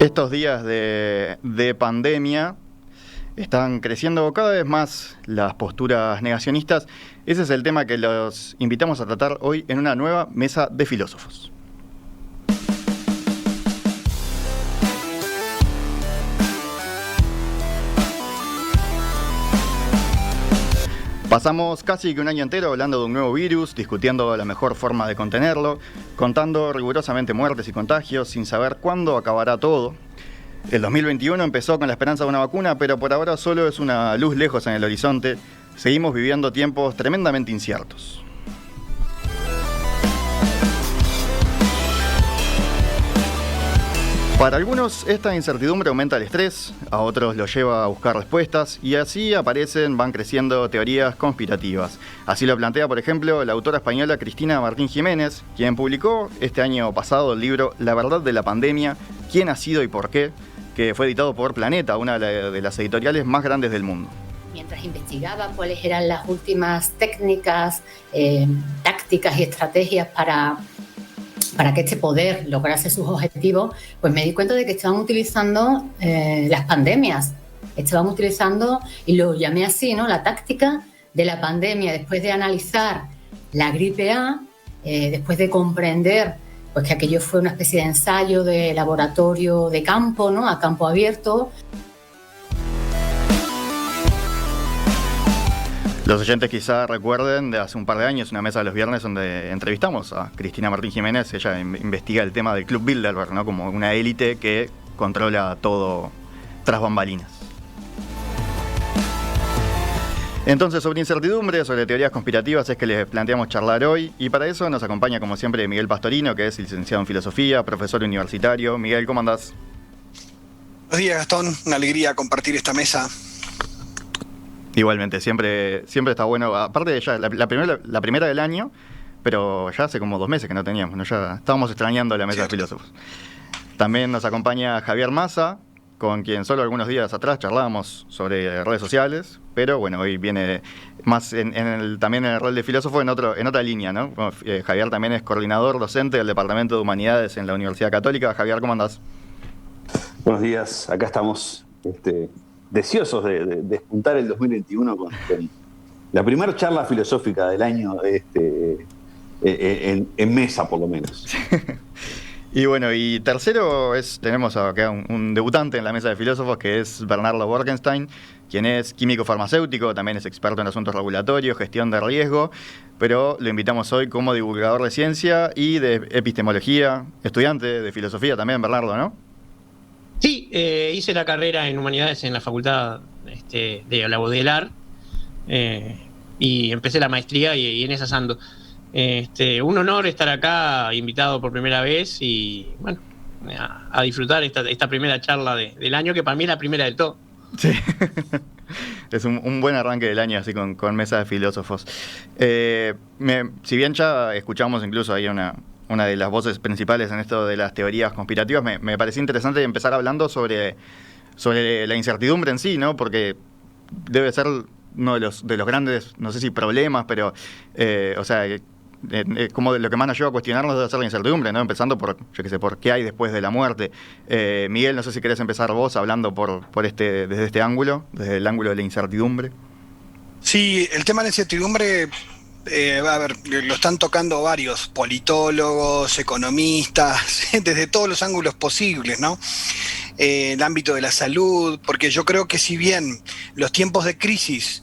Estos días de pandemia están creciendo cada vez más las posturas negacionistas. Ese es el tema que los invitamos a tratar hoy en una nueva mesa de filósofos. Pasamos casi que un año entero hablando de un nuevo virus, discutiendo la mejor forma de contenerlo, contando rigurosamente muertes y contagios, sin saber cuándo acabará todo. El 2021 empezó con la esperanza de una vacuna, pero por ahora solo es una luz lejos en el horizonte. Seguimos viviendo tiempos tremendamente inciertos. Para algunos esta incertidumbre aumenta el estrés, a otros lo lleva a buscar respuestas y así van creciendo teorías conspirativas. Así lo plantea, por ejemplo, la autora española Cristina Martín Jiménez, quien publicó este año pasado el libro La verdad de la pandemia, ¿quién ha sido y por qué?, que fue editado por Planeta, una de las editoriales más grandes del mundo. Mientras investigaba cuáles eran las últimas técnicas, tácticas y estrategias para que este poder lograse sus objetivos, pues me di cuenta de que estaban utilizando las pandemias. Estaban utilizando, y lo llamé así, ¿no?, la táctica de la pandemia. Después de analizar la gripe A, después de comprender pues, que aquello fue una especie de ensayo de laboratorio de campo, ¿no?, a campo abierto. Los oyentes quizá recuerden de hace un par de años una mesa de los viernes donde entrevistamos a Cristina Martín Jiménez. Ella investiga el tema del Club Bilderberg, ¿no?, como una élite que controla todo tras bambalinas. Entonces, sobre incertidumbre, sobre teorías conspirativas es que les planteamos charlar hoy, y para eso nos acompaña como siempre Miguel Pastorino, que es licenciado en Filosofía, profesor universitario. Miguel, ¿cómo andás? Buenos días, Gastón. Una alegría compartir esta mesa. Igualmente, siempre está bueno. Aparte de ya la primera del año, pero ya hace como 2 meses que no teníamos, ¿no? Ya estábamos extrañando la mesa de filósofos. También nos acompaña Javier Massa, con quien solo algunos días atrás charlábamos sobre redes sociales, pero bueno, hoy viene más también en el rol de filósofo en otra línea, ¿no? Bueno, Javier también es coordinador docente del Departamento de Humanidades en la Universidad Católica. Javier, ¿cómo andás? Buenos días, acá estamos deseosos de despuntar el 2021 con la primera charla filosófica del año en mesa, por lo menos. Y bueno, y tercero tenemos acá un debutante en la mesa de filósofos, que es Bernardo Borkenstein, quien es químico farmacéutico, también es experto en asuntos regulatorios, gestión de riesgo, pero lo invitamos hoy como divulgador de ciencia y de epistemología, estudiante de filosofía también, Bernardo, ¿no? Sí, hice la carrera en Humanidades en la Facultad de la Baudelaire y empecé la maestría y en esas ando. Un honor estar acá, invitado por primera vez y bueno, a disfrutar esta primera charla del año, que para mí es la primera de todo. Sí, es un buen arranque del año así con mesa de filósofos. Si bien ya escuchamos incluso ahí una de las voces principales en esto de las teorías conspirativas, me pareció interesante empezar hablando sobre la incertidumbre en sí, ¿no? Porque debe ser uno de los grandes, no sé si problemas, pero como de lo que más nos lleva a cuestionarnos debe ser la incertidumbre, ¿no? Empezando por qué hay después de la muerte. Miguel, no sé si querés empezar vos hablando desde este ángulo, desde el ángulo de la incertidumbre. Sí, el tema de la incertidumbre, lo están tocando varios politólogos, economistas, desde todos los ángulos posibles, ¿no? El ámbito de la salud, porque yo creo que si bien los tiempos de crisis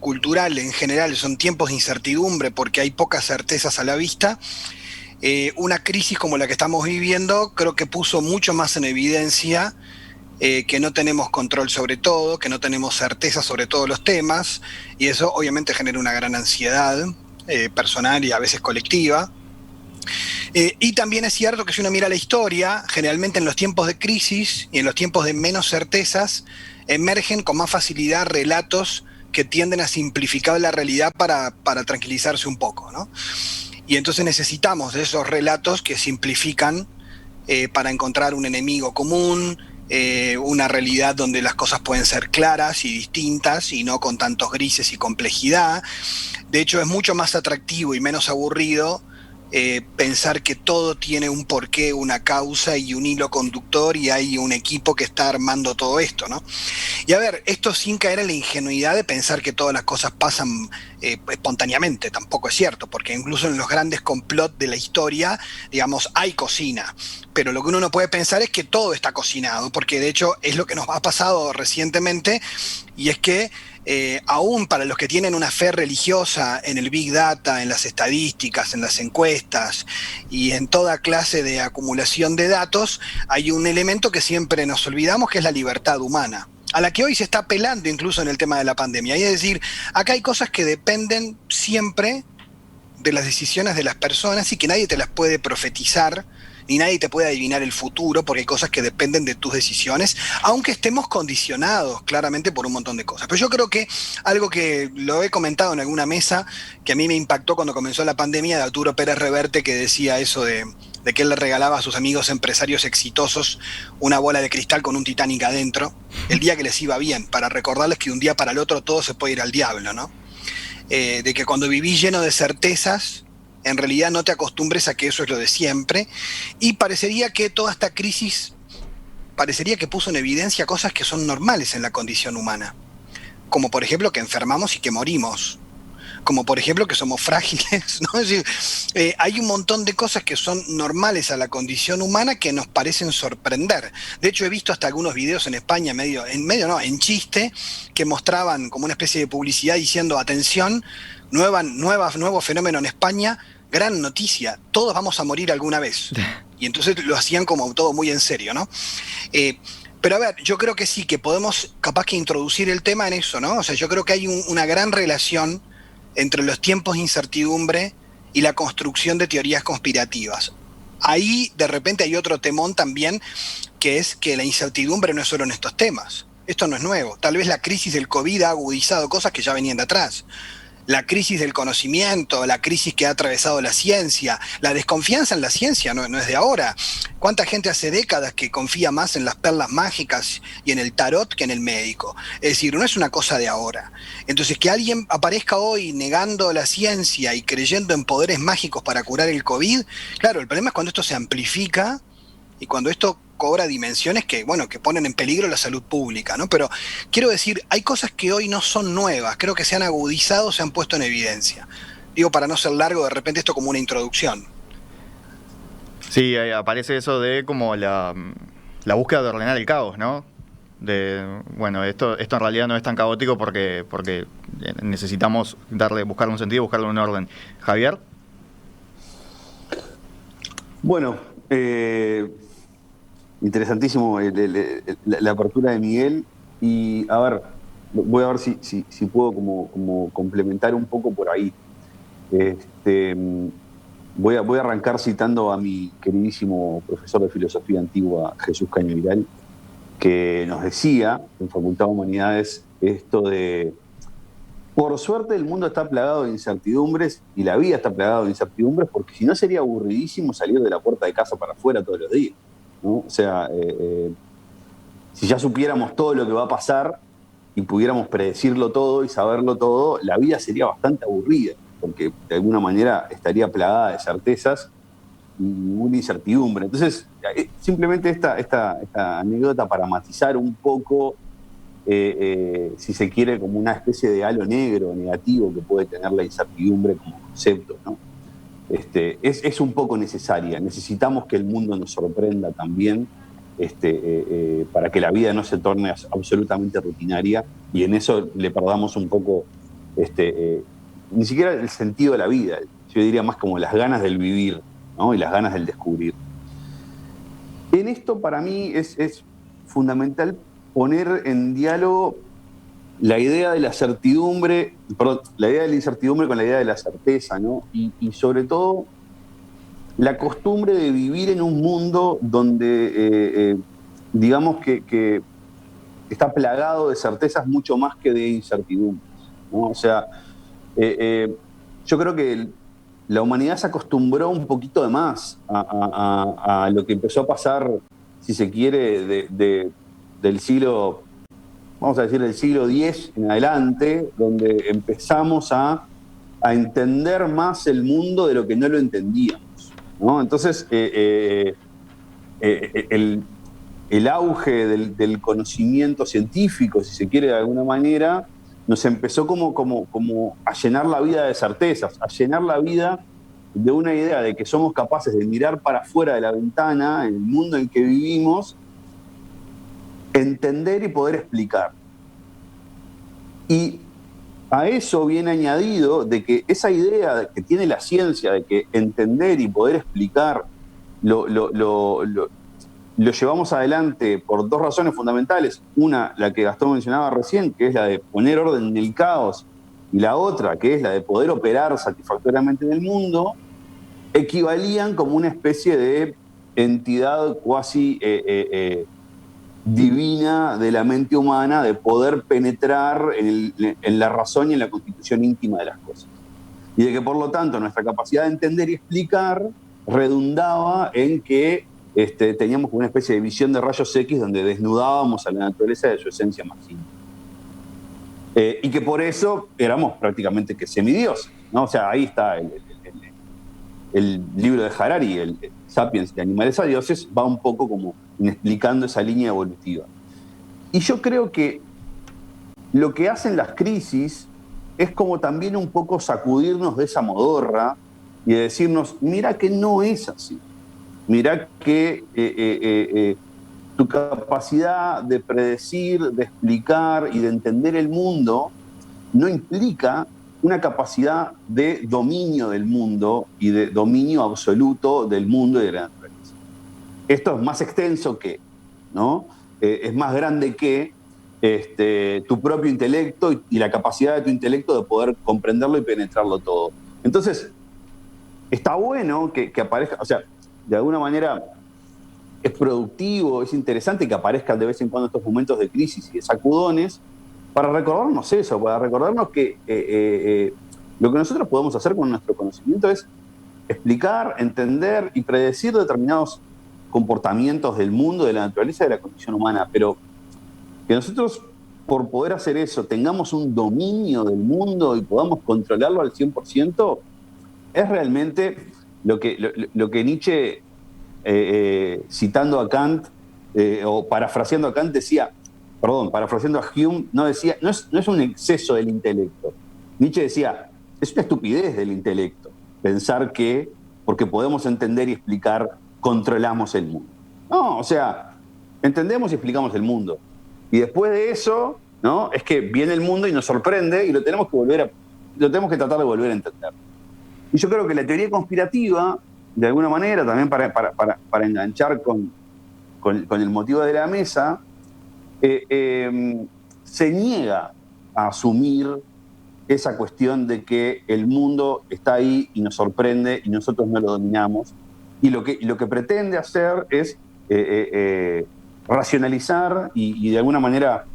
cultural en general son tiempos de incertidumbre porque hay pocas certezas a la vista, una crisis como la que estamos viviendo creo que puso mucho más en evidencia que no tenemos control sobre todo, que no tenemos certeza sobre todos los temas, y eso obviamente genera una gran ansiedad personal y a veces colectiva. Y también es cierto que si uno mira la historia, generalmente en los tiempos de crisis y en los tiempos de menos certezas, emergen con más facilidad relatos que tienden a simplificar la realidad para tranquilizarse un poco, ¿no? Y entonces necesitamos de esos relatos que simplifican para encontrar un enemigo común, una realidad donde las cosas pueden ser claras y distintas y no con tantos grises y complejidad. De hecho, es mucho más atractivo y menos aburrido pensar que todo tiene un porqué, una causa y un hilo conductor y hay un equipo que está armando todo esto, ¿no? Y a ver, esto sin caer en la ingenuidad de pensar que todas las cosas pasan espontáneamente, tampoco es cierto, porque incluso en los grandes complots de la historia, digamos, hay cocina. Pero lo que uno no puede pensar es que todo está cocinado, porque de hecho es lo que nos ha pasado recientemente, y es que aún para los que tienen una fe religiosa en el Big Data, en las estadísticas, en las encuestas y en toda clase de acumulación de datos, hay un elemento que siempre nos olvidamos, que es la libertad humana, a la que hoy se está apelando incluso en el tema de la pandemia. Y es decir, acá hay cosas que dependen siempre de las decisiones de las personas y que nadie te las puede profetizar, ni nadie te puede adivinar el futuro, porque hay cosas que dependen de tus decisiones, aunque estemos condicionados claramente por un montón de cosas. Pero yo creo que algo que lo he comentado en alguna mesa, que a mí me impactó cuando comenzó la pandemia, de Arturo Pérez Reverte, que decía eso de que él le regalaba a sus amigos empresarios exitosos una bola de cristal con un Titanic adentro, el día que les iba bien, para recordarles que de un día para el otro todo se puede ir al diablo, ¿no? De que cuando vivís lleno de certezas, en realidad no te acostumbres a que eso es lo de siempre, y parecería que toda esta crisis, parecería que puso en evidencia cosas que son normales en la condición humana, como por ejemplo que enfermamos y que morimos, como por ejemplo que somos frágiles, ¿no? Es decir, hay un montón de cosas que son normales a la condición humana que nos parecen sorprender. De hecho, he visto hasta algunos videos en España, en chiste, que mostraban como una especie de publicidad diciendo, atención, nuevo fenómeno en España, gran noticia, todos vamos a morir alguna vez. Y entonces lo hacían como todo muy en serio, ¿no? Pero a ver, yo creo que sí, que podemos capaz que introducir el tema en eso, ¿no? O sea, yo creo que hay una gran relación entre los tiempos de incertidumbre y la construcción de teorías conspirativas. Ahí de repente hay otro temón también, que es que la incertidumbre no es solo en estos temas. Esto no es nuevo. Tal vez la crisis del COVID ha agudizado cosas que ya venían de atrás. La crisis del conocimiento, la crisis que ha atravesado la ciencia, la desconfianza en la ciencia no es de ahora. ¿Cuánta gente hace décadas que confía más en las perlas mágicas y en el tarot que en el médico? Es decir, no es una cosa de ahora. Entonces, que alguien aparezca hoy negando la ciencia y creyendo en poderes mágicos para curar el COVID, claro, el problema es cuando esto se amplifica y cuando esto cobra dimensiones que, bueno, que ponen en peligro la salud pública, ¿no? Pero quiero decir, hay cosas que hoy no son nuevas, creo que se han agudizado, se han puesto en evidencia. Digo, para no ser largo, de repente esto como una introducción. Sí, aparece eso de como la búsqueda de ordenar el caos, ¿no? Bueno, esto en realidad no es tan caótico porque necesitamos buscarle un sentido, buscarle un orden. Javier. Bueno, interesantísimo la apertura de Miguel, y a ver, voy a ver si puedo como complementar un poco por ahí. Voy a arrancar citando a mi queridísimo profesor de filosofía antigua, Jesús Cañaveral, que nos decía en Facultad de Humanidades esto de: por suerte el mundo está plagado de incertidumbres y la vida está plagada de incertidumbres, porque si no sería aburridísimo salir de la puerta de casa para afuera todos los días, ¿no? O sea, si ya supiéramos todo lo que va a pasar y pudiéramos predecirlo todo y saberlo todo, la vida sería bastante aburrida, porque de alguna manera estaría plagada de certezas y una incertidumbre. Entonces, simplemente esta anécdota para matizar un poco, si se quiere, como una especie de halo negro negativo que puede tener la incertidumbre como concepto, ¿no? Es un poco necesaria. Necesitamos que el mundo nos sorprenda también, para que la vida no se torne absolutamente rutinaria, y en eso le perdamos un poco, ni siquiera el sentido de la vida, yo diría más como las ganas del vivir, ¿no? Y las ganas del descubrir. En esto para mí es fundamental poner en diálogo la idea de la certidumbre, la idea de la incertidumbre con la idea de la certeza, ¿no? Y sobre todo la costumbre de vivir en un mundo donde, digamos que está plagado de certezas mucho más que de incertidumbres, ¿no? O sea, yo creo que la humanidad se acostumbró un poquito de más a lo que empezó a pasar, si se quiere, del siglo, vamos a decir, del siglo X en adelante, donde empezamos a entender más el mundo de lo que no lo entendíamos. ¿no? Entonces, el auge del conocimiento científico, si se quiere de alguna manera, nos empezó como a llenar la vida de certezas, a llenar la vida de una idea de que somos capaces de mirar para afuera de la ventana, el mundo en que vivimos, entender y poder explicar. Y a eso viene añadido de que esa idea que tiene la ciencia de que entender y poder explicar lo llevamos adelante por dos razones fundamentales. Una, la que Gastón mencionaba recién, que es la de poner orden en el caos, y la otra, que es la de poder operar satisfactoriamente en el mundo, equivalían como una especie de entidad cuasi divina de la mente humana, de poder penetrar en la razón y en la constitución íntima de las cosas. Y de que, por lo tanto, nuestra capacidad de entender y explicar redundaba en que teníamos una especie de visión de rayos X donde desnudábamos a la naturaleza de su esencia más íntima. Y que por eso éramos prácticamente que semidioses, ¿no? O sea, ahí está el libro de Harari, el Sapiens de Animales a Dioses, va un poco como explicando esa línea evolutiva. Y yo creo que lo que hacen las crisis es como también un poco sacudirnos de esa modorra y de decirnos, mira que no es así. Mirá que tu capacidad de predecir, de explicar y de entender el mundo no implica una capacidad de dominio del mundo y de dominio absoluto del mundo y de la naturaleza. Esto es más extenso que, ¿no? Es más grande que tu propio intelecto y la capacidad de tu intelecto de poder comprenderlo y penetrarlo todo. Entonces, está bueno que aparezca, o sea, de alguna manera es productivo, es interesante que aparezcan de vez en cuando estos momentos de crisis y de sacudones para recordarnos eso, para recordarnos que lo que nosotros podemos hacer con nuestro conocimiento es explicar, entender y predecir determinados comportamientos del mundo, de la naturaleza y de la condición humana, pero que nosotros, por poder hacer eso, tengamos un dominio del mundo y podamos controlarlo al 100%, es realmente lo que Nietzsche, citando a Kant, o parafraseando a Kant, decía, perdón, parafraseando a Hume, no es un exceso del intelecto. Nietzsche decía, es una estupidez del intelecto pensar que, porque podemos entender y explicar, controlamos el mundo. No, o sea, entendemos y explicamos el mundo. Y después de eso, ¿no? Es que viene el mundo y nos sorprende y lo tenemos que tratar de volver a entender. Y yo creo que la teoría conspirativa, de alguna manera, también para enganchar con el motivo de la mesa, se niega a asumir esa cuestión de que el mundo está ahí y nos sorprende y nosotros no lo dominamos. Y lo que pretende hacer es racionalizar y de alguna manera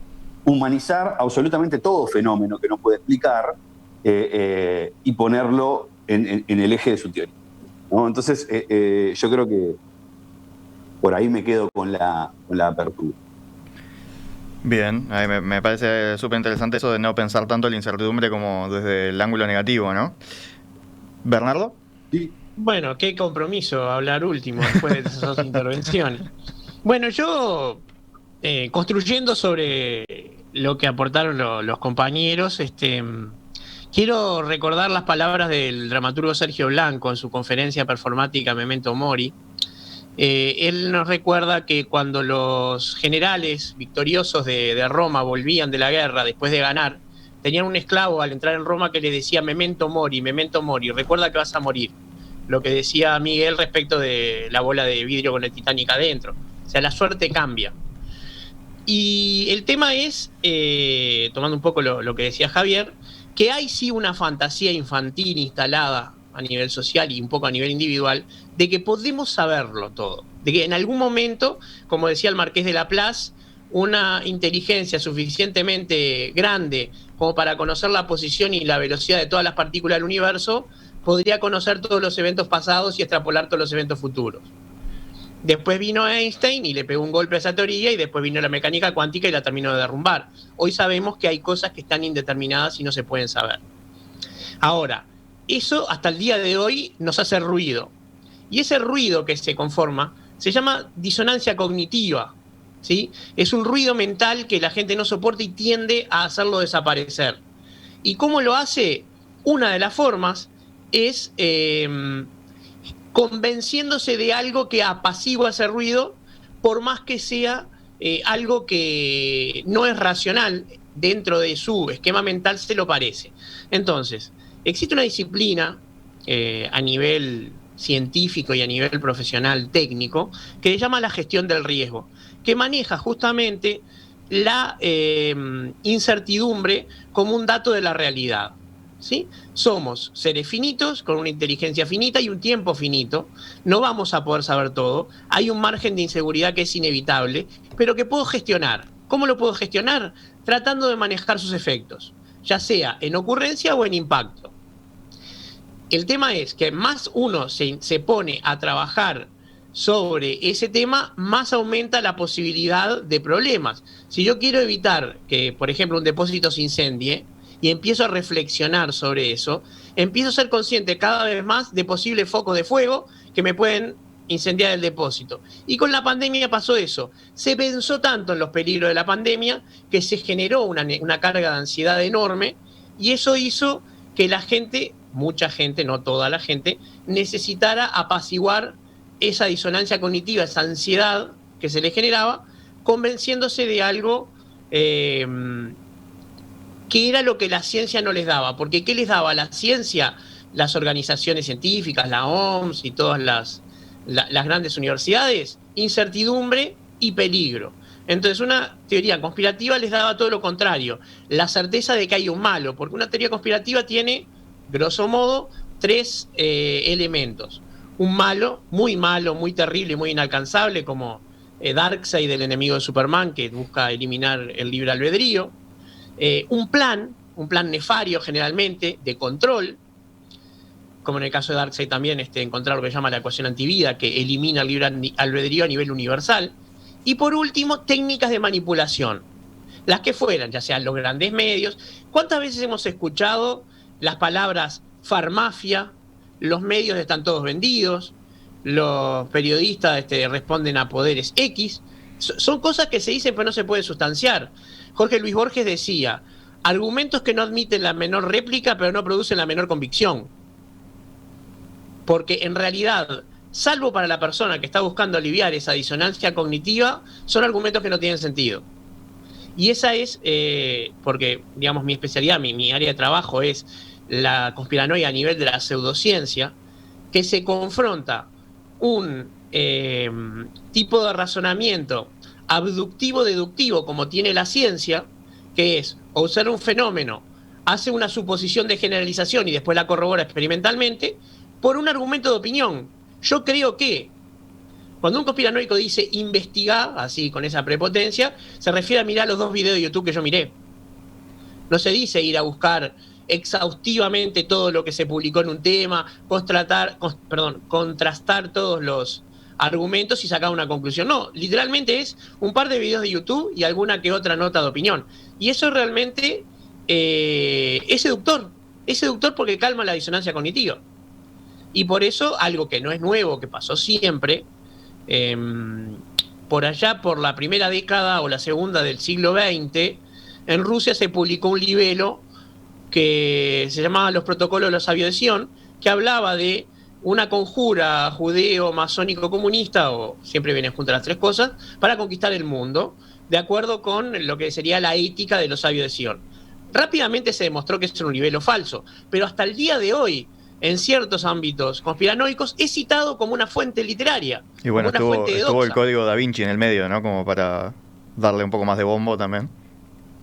humanizar absolutamente todo fenómeno que no puede explicar y ponerlo en el eje de su teoría, ¿no? Entonces, yo creo que por ahí me quedo con la apertura. Bien, me parece súper interesante eso de no pensar tanto la incertidumbre como desde el ángulo negativo, ¿no? ¿Bernardo? Sí. Bueno, qué compromiso hablar último después de esas dos intervenciones. Bueno, yo, construyendo sobre lo que aportaron los compañeros, quiero recordar las palabras del dramaturgo Sergio Blanco en su conferencia performática Memento Mori. Él nos recuerda que cuando los generales victoriosos de Roma volvían de la guerra después de ganar, tenían un esclavo al entrar en Roma que le decía Memento Mori, recuerda que vas a morir. Lo que decía Miguel respecto de la bola de vidrio con el Titanic adentro. O sea, la suerte cambia. Y el tema es, tomando un poco lo que decía Javier, que hay sí una fantasía infantil instalada a nivel social y un poco a nivel individual, de que podemos saberlo todo. De que en algún momento, como decía el Marqués de Laplace, una inteligencia suficientemente grande como para conocer la posición y la velocidad de todas las partículas del universo, podría conocer todos los eventos pasados y extrapolar todos los eventos futuros. Después vino Einstein y le pegó un golpe a esa teoría y después vino la mecánica cuántica y la terminó de derrumbar. Hoy sabemos que hay cosas que están indeterminadas y no se pueden saber. Ahora, eso hasta el día de hoy nos hace ruido. Y ese ruido que se conforma se llama disonancia cognitiva, ¿sí? Es un ruido mental que la gente no soporta y tiende a hacerlo desaparecer. ¿Y cómo lo hace? Una de las formas es convenciéndose de algo que apacigua ese ruido, por más que sea algo que no es racional, dentro de su esquema mental se lo parece. Entonces, existe una disciplina a nivel científico y a nivel profesional técnico que se llama la gestión del riesgo, que maneja justamente la incertidumbre como un dato de la realidad, ¿sí? Somos seres finitos con una inteligencia finita y un tiempo finito, no vamos a poder saber todo, hay un margen de inseguridad que es inevitable, pero que puedo gestionar. ¿Cómo lo puedo gestionar? Tratando de manejar sus efectos, ya sea en ocurrencia o en impacto. El tema es que más uno se pone a trabajar sobre ese tema, más aumenta la posibilidad de problemas. Si yo quiero evitar que, por ejemplo, un depósito se incendie y empiezo a reflexionar sobre eso, empiezo a ser consciente cada vez más de posibles focos de fuego que me pueden incendiar el depósito. Y con la pandemia pasó eso. Se pensó tanto en los peligros de la pandemia que se generó una carga de ansiedad enorme, y eso hizo que la gente, mucha gente, no toda la gente, necesitara apaciguar esa disonancia cognitiva, esa ansiedad que se le generaba, convenciéndose de algo que era lo que la ciencia no les daba. Porque ¿qué les daba la ciencia? Las organizaciones científicas, la OMS y todas las grandes universidades, incertidumbre y peligro. Entonces una teoría conspirativa les daba todo lo contrario, la certeza de que hay un malo, porque una teoría conspirativa tiene, grosso modo, 3 elementos. Un malo, muy terrible, muy inalcanzable, como Darkseid, el enemigo de Superman, que busca eliminar el libre albedrío. Un plan nefario generalmente, de control, como en el caso de Darkseid también, encontrar lo que se llama la ecuación antivida, que elimina el libre albedrío a nivel universal. Y por último, técnicas de manipulación, las que fueran, ya sean los grandes medios. ¿Cuántas veces hemos escuchado las palabras farmafia? Los medios están todos vendidos, los periodistas responden a poderes X. Son cosas que se dicen pero no se pueden sustanciar. Jorge Luis Borges decía, argumentos que no admiten la menor réplica pero no producen la menor convicción. Porque en realidad, salvo para la persona que está buscando aliviar esa disonancia cognitiva, son argumentos que no tienen sentido. Y esa es, porque digamos mi especialidad, mi área de trabajo es la conspiranoia a nivel de la pseudociencia, que se confronta un tipo de razonamiento abductivo-deductivo como tiene la ciencia, que es observar un fenómeno, hace una suposición de generalización y después la corrobora experimentalmente, por un argumento de opinión. Yo creo que cuando un conspiranoico dice investigar, así con esa prepotencia, se refiere a mirar los 2 videos de YouTube que yo miré. No se dice ir a buscar exhaustivamente todo lo que se publicó en un tema, contrastar todos los argumentos y sacar una conclusión. No, literalmente es un par de videos de YouTube y alguna que otra nota de opinión. Y eso realmente es seductor. Es seductor porque calma la disonancia cognitiva. Y por eso, algo que no es nuevo, que pasó siempre, por allá por la primera década o la segunda del siglo XX, en Rusia se publicó un libelo que se llamaba Los Protocolos de los Sabios de Sion, que hablaba de una conjura judeo-masónico-comunista, o siempre vienen juntas las 3 cosas, para conquistar el mundo, de acuerdo con lo que sería la ética de los Sabios de Sion. Rápidamente se demostró que eso era un libelo falso, pero hasta el día de hoy, en ciertos ámbitos conspiranoicos, es citado como una fuente literaria. Y bueno, estuvo el código Da Vinci en el medio, ¿no? Como para darle un poco más de bombo también.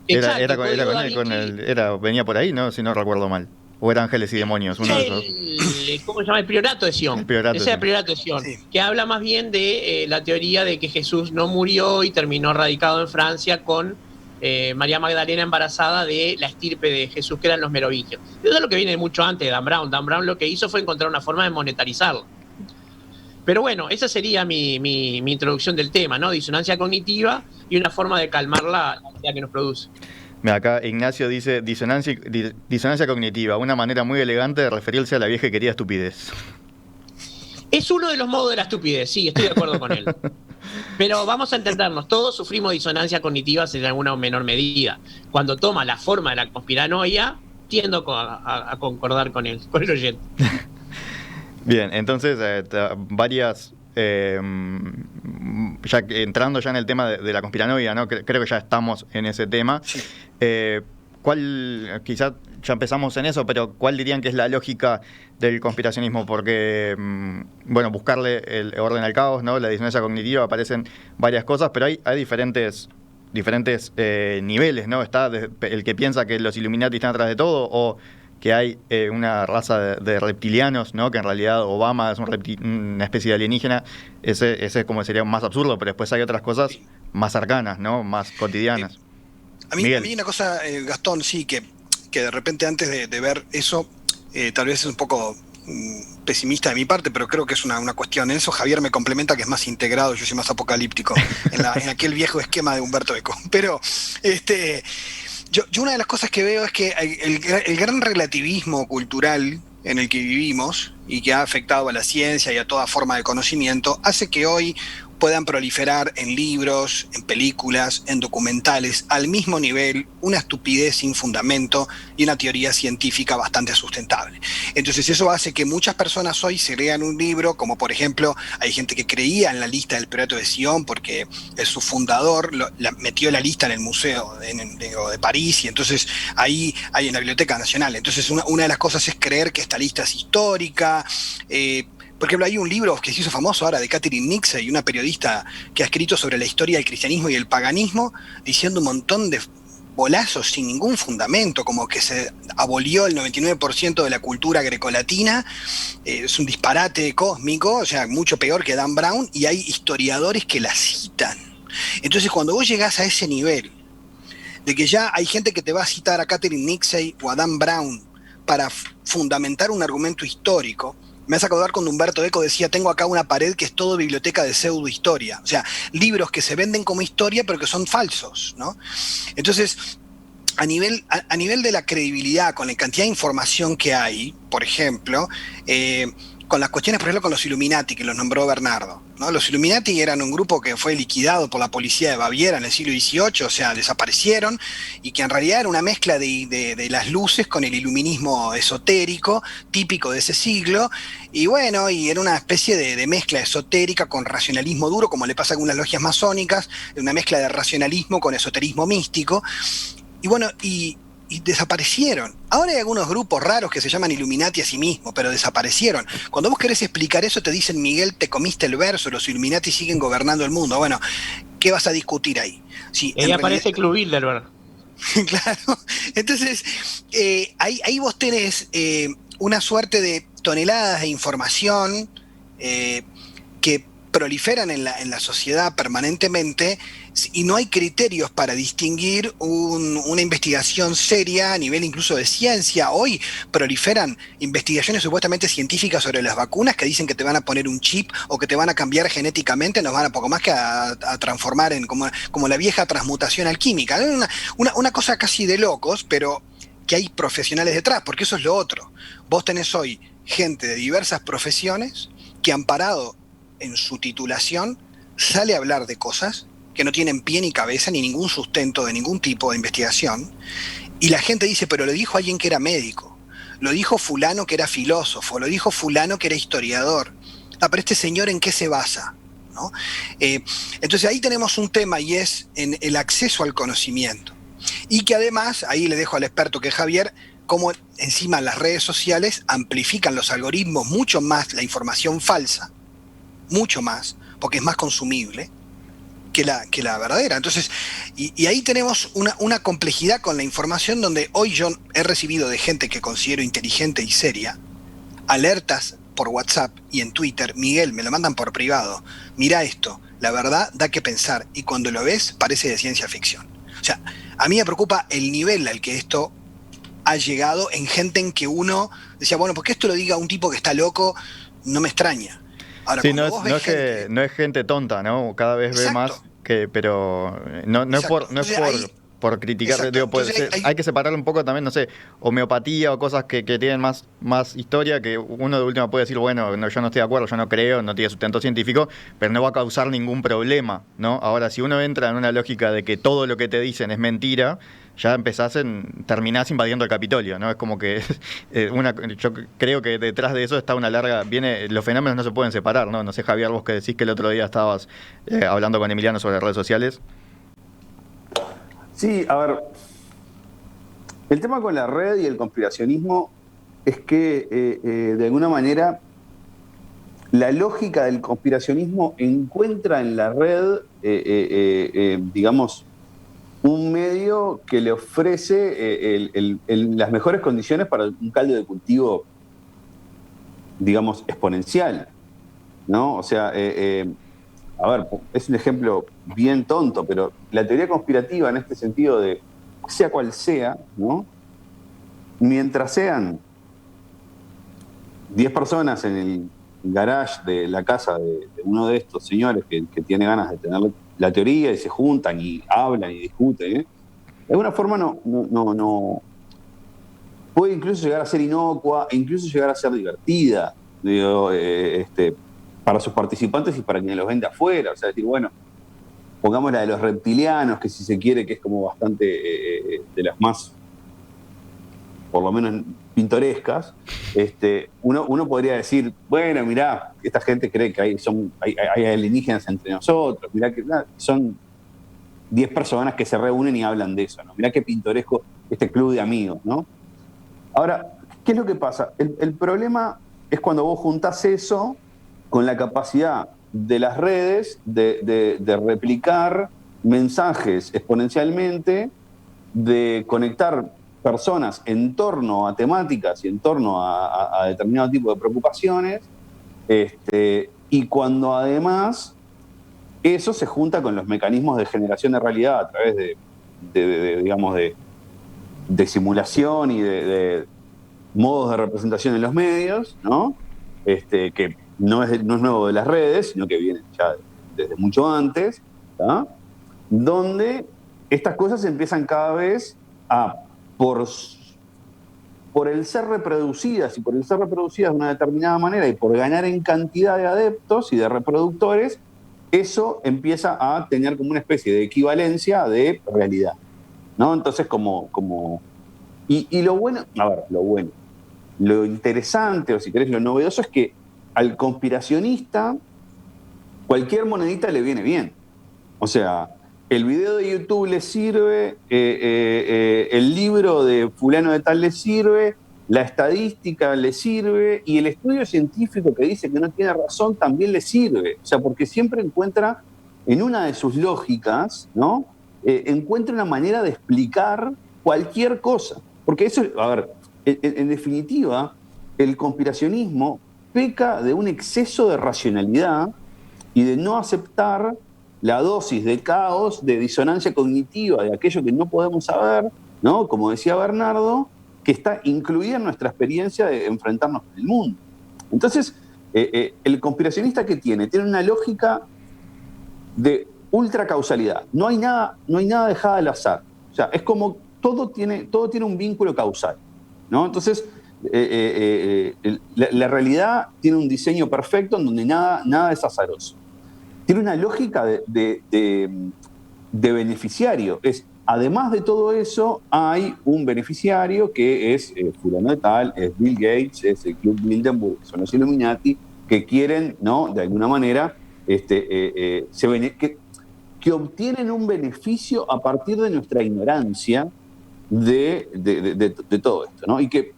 Exacto, venía por ahí, ¿no? Si no recuerdo mal. O era Ángeles y Demonios, uno de esos. ¿Cómo se llama? El Priorato de Sion. Ese es el Priorato de Sion, sí. Que habla más bien de la teoría de que Jesús no murió y terminó radicado en Francia con María Magdalena embarazada de la estirpe de Jesús, que eran los merovingios. Eso es lo que viene mucho antes de Dan Brown. Dan Brown lo que hizo fue encontrar una forma de monetarizarlo. Pero bueno, esa sería mi introducción del tema, ¿no? Disonancia cognitiva y una forma de calmar la ansiedad que nos produce. Mira, acá Ignacio dice disonancia cognitiva, una manera muy elegante de referirse a la vieja y querida estupidez. Es uno de los modos de la estupidez, sí, estoy de acuerdo con él. Pero vamos a entendernos, todos sufrimos disonancias cognitivas en alguna o menor medida. Cuando toma la forma de la conspiranoia, tiendo a concordar con el oyente. Bien, entonces varias... ya entrando ya en el tema de la conspiranoia, ¿no? Creo que ya estamos en ese tema. Sí. ¿Cuál, quizás ya empezamos en eso, pero cuál dirían que es la lógica del conspiracionismo? Porque, bueno, buscarle el orden al caos, ¿no? La disonancia cognitiva, aparecen varias cosas, pero hay diferentes niveles, ¿no? Está el que piensa que los Illuminati están atrás de todo, o que hay una raza de reptilianos, ¿no? Que en realidad Obama es una especie de alienígena. Ese como sería más absurdo, pero después hay otras cosas más cercanas, ¿no? Más cotidianas. A mí una cosa, Gastón, sí, que de repente antes de ver eso, tal vez es un poco pesimista de mi parte, pero creo que es una cuestión. En eso Javier me complementa, que es más integrado, yo soy más apocalíptico, en aquel viejo esquema de Humberto Eco. Pero yo una de las cosas que veo es que el gran relativismo cultural en el que vivimos y que ha afectado a la ciencia y a toda forma de conocimiento, hace que hoy puedan proliferar en libros, en películas, en documentales, al mismo nivel, una estupidez sin fundamento y una teoría científica bastante sustentable. Entonces eso hace que muchas personas hoy se lean un libro, como por ejemplo, hay gente que creía en la lista del Pirato de Sion porque su fundador metió la lista en el museo de París, y entonces ahí hay en la Biblioteca Nacional. Entonces una de las cosas es creer que esta lista es histórica. Por ejemplo, hay un libro que se hizo famoso ahora de Catherine Nixey, una periodista que ha escrito sobre la historia del cristianismo y el paganismo, diciendo un montón de bolazos sin ningún fundamento, como que se abolió el 99% de la cultura grecolatina. Es un disparate cósmico, o sea, mucho peor que Dan Brown, y hay historiadores que la citan. Entonces, cuando vos llegás a ese nivel, de que ya hay gente que te va a citar a Catherine Nixey o a Dan Brown para fundamentar un argumento histórico, me hace acordar cuando Humberto Eco decía: tengo acá una pared que es todo biblioteca de pseudohistoria. O sea, libros que se venden como historia pero que son falsos, ¿no? Entonces, a nivel de la credibilidad, con la cantidad de información que hay, por ejemplo, con las cuestiones, por ejemplo, con los Illuminati, que los nombró Bernardo, ¿no? Los Illuminati eran un grupo que fue liquidado por la policía de Baviera en el siglo XVIII, o sea, desaparecieron, y que en realidad era una mezcla de las luces con el iluminismo esotérico, típico de ese siglo, y bueno, y era una especie de mezcla esotérica con racionalismo duro, como le pasa a algunas logias masónicas, una mezcla de racionalismo con esoterismo místico, y bueno, y desaparecieron. Ahora hay algunos grupos raros que se llaman Illuminati a sí mismos, pero desaparecieron. Cuando vos querés explicar eso, te dicen: Miguel, te comiste el verso, los Illuminati siguen gobernando el mundo. Bueno, ¿qué vas a discutir ahí? Sí, ahí aparece Club Bilderberg. Claro. Entonces, ahí vos tenés una suerte de toneladas de información que proliferan en la sociedad permanentemente, y no hay criterios para distinguir una investigación seria a nivel incluso de ciencia. Hoy proliferan investigaciones supuestamente científicas sobre las vacunas que dicen que te van a poner un chip o que te van a cambiar genéticamente, nos van a poco más que a transformar en como la vieja transmutación alquímica. Una cosa casi de locos, pero que hay profesionales detrás, porque eso es lo otro. Vos tenés hoy gente de diversas profesiones que, amparado en su titulación, sale a hablar de cosas que no tienen pie ni cabeza ni ningún sustento de ningún tipo de investigación, y la gente dice: pero lo dijo alguien que era médico, lo dijo fulano que era filósofo, lo dijo fulano que era historiador. Pero este señor, ¿en qué se basa? ¿No? Entonces ahí tenemos un tema, y es en el acceso al conocimiento, y que además, ahí le dejo al experto que es Javier, cómo encima las redes sociales amplifican los algoritmos mucho más la información falsa, mucho más, porque es más consumible que la verdadera. Entonces, y ahí tenemos una complejidad con la información, donde hoy yo he recibido de gente que considero inteligente y seria alertas por WhatsApp y en Twitter: Miguel, me lo mandan por privado, mira esto, la verdad da que pensar, y cuando lo ves parece de ciencia ficción. O sea, a mí me preocupa el nivel al que esto ha llegado en gente en que uno decía: bueno, porque esto lo diga un tipo que está loco, no me extraña. Ahora, sí, no es gente tonta, ¿no? Cada vez ve más, pero no es por por criticar. Exacto. Digo, Entonces, hay que separar un poco también, no sé, homeopatía o cosas que tienen más historia, que uno de última puede decir, bueno, no, yo no estoy de acuerdo, yo no creo, no tiene sustento científico, pero no va a causar ningún problema, ¿no? Ahora, si uno entra en una lógica de que todo lo que te dicen es mentira, ya terminás invadiendo el Capitolio, ¿no? Es como que yo creo que detrás de eso está una larga, los fenómenos no se pueden separar, ¿no? No sé, Javier, vos que decís que el otro día estabas hablando con Emiliano sobre las redes sociales. Sí, a ver, el tema con la red y el conspiracionismo es que de alguna manera la lógica del conspiracionismo encuentra en la red, digamos, un medio que le ofrece las mejores condiciones para un caldo de cultivo, digamos, exponencial, ¿no? O sea, a ver, es un ejemplo bien tonto, pero la teoría conspirativa en este sentido de, sea cual sea, ¿no? Mientras sean 10 personas en el garage de la casa de uno de estos señores que tiene ganas de tener la teoría y se juntan y hablan y discuten, de alguna forma no puede incluso llegar a ser inocua e incluso llegar a ser divertida, digo, para sus participantes y para quienes los ven de afuera. O sea, decir, bueno, pongamos la de los reptilianos, que si se quiere, que es como bastante de las más, por lo menos pintorescas, uno podría decir, bueno, mirá, esta gente cree que hay alienígenas entre nosotros, mirá que son 10 personas que se reúnen y hablan de eso, ¿no? Mirá qué pintoresco este club de amigos, ¿no? Ahora, ¿qué es lo que pasa? El problema es cuando vos juntás eso con la capacidad de las redes de replicar mensajes exponencialmente, de conectar personas en torno a temáticas y en torno a determinado tipo de preocupaciones, y cuando además eso se junta con los mecanismos de generación de realidad a través digamos, de simulación y de modos de representación en los medios, ¿no? Que no es nuevo de las redes, sino que viene ya desde mucho antes, ¿tá? Donde estas cosas empiezan cada vez a, por el ser reproducidas y por el ser reproducidas de una determinada manera y por ganar en cantidad de adeptos y de reproductores, eso empieza a tener como una especie de equivalencia de realidad, ¿no? Entonces y lo bueno, lo interesante, o si querés lo novedoso, es que al conspiracionista cualquier monedita le viene bien. O sea, el video de YouTube le sirve, el libro de fulano de tal le sirve, la estadística le sirve y el estudio científico que dice que no tiene razón también le sirve. O sea, porque siempre encuentra en una de sus lógicas, ¿no? Encuentra una manera de explicar cualquier cosa. Porque eso, a ver, en definitiva, el conspiracionismo peca de un exceso de racionalidad y de no aceptar la dosis de caos, de disonancia cognitiva, de aquello que no podemos saber, ¿no? Como decía Bernardo, que está incluida en nuestra experiencia de enfrentarnos con el mundo. Entonces, el conspiracionista que tiene una lógica de ultracausalidad. No hay nada dejado al azar. O sea, es como todo tiene un vínculo causal, ¿no? Entonces, la realidad tiene un diseño perfecto en donde nada es azaroso. Tiene una lógica de beneficiario. Además de todo eso, hay un beneficiario que es fulano de tal, es Bill Gates, es el Club Bilderberg, son los Illuminati, que quieren, ¿no?, de alguna manera, que obtienen un beneficio a partir de nuestra ignorancia de todo esto, ¿no? Y que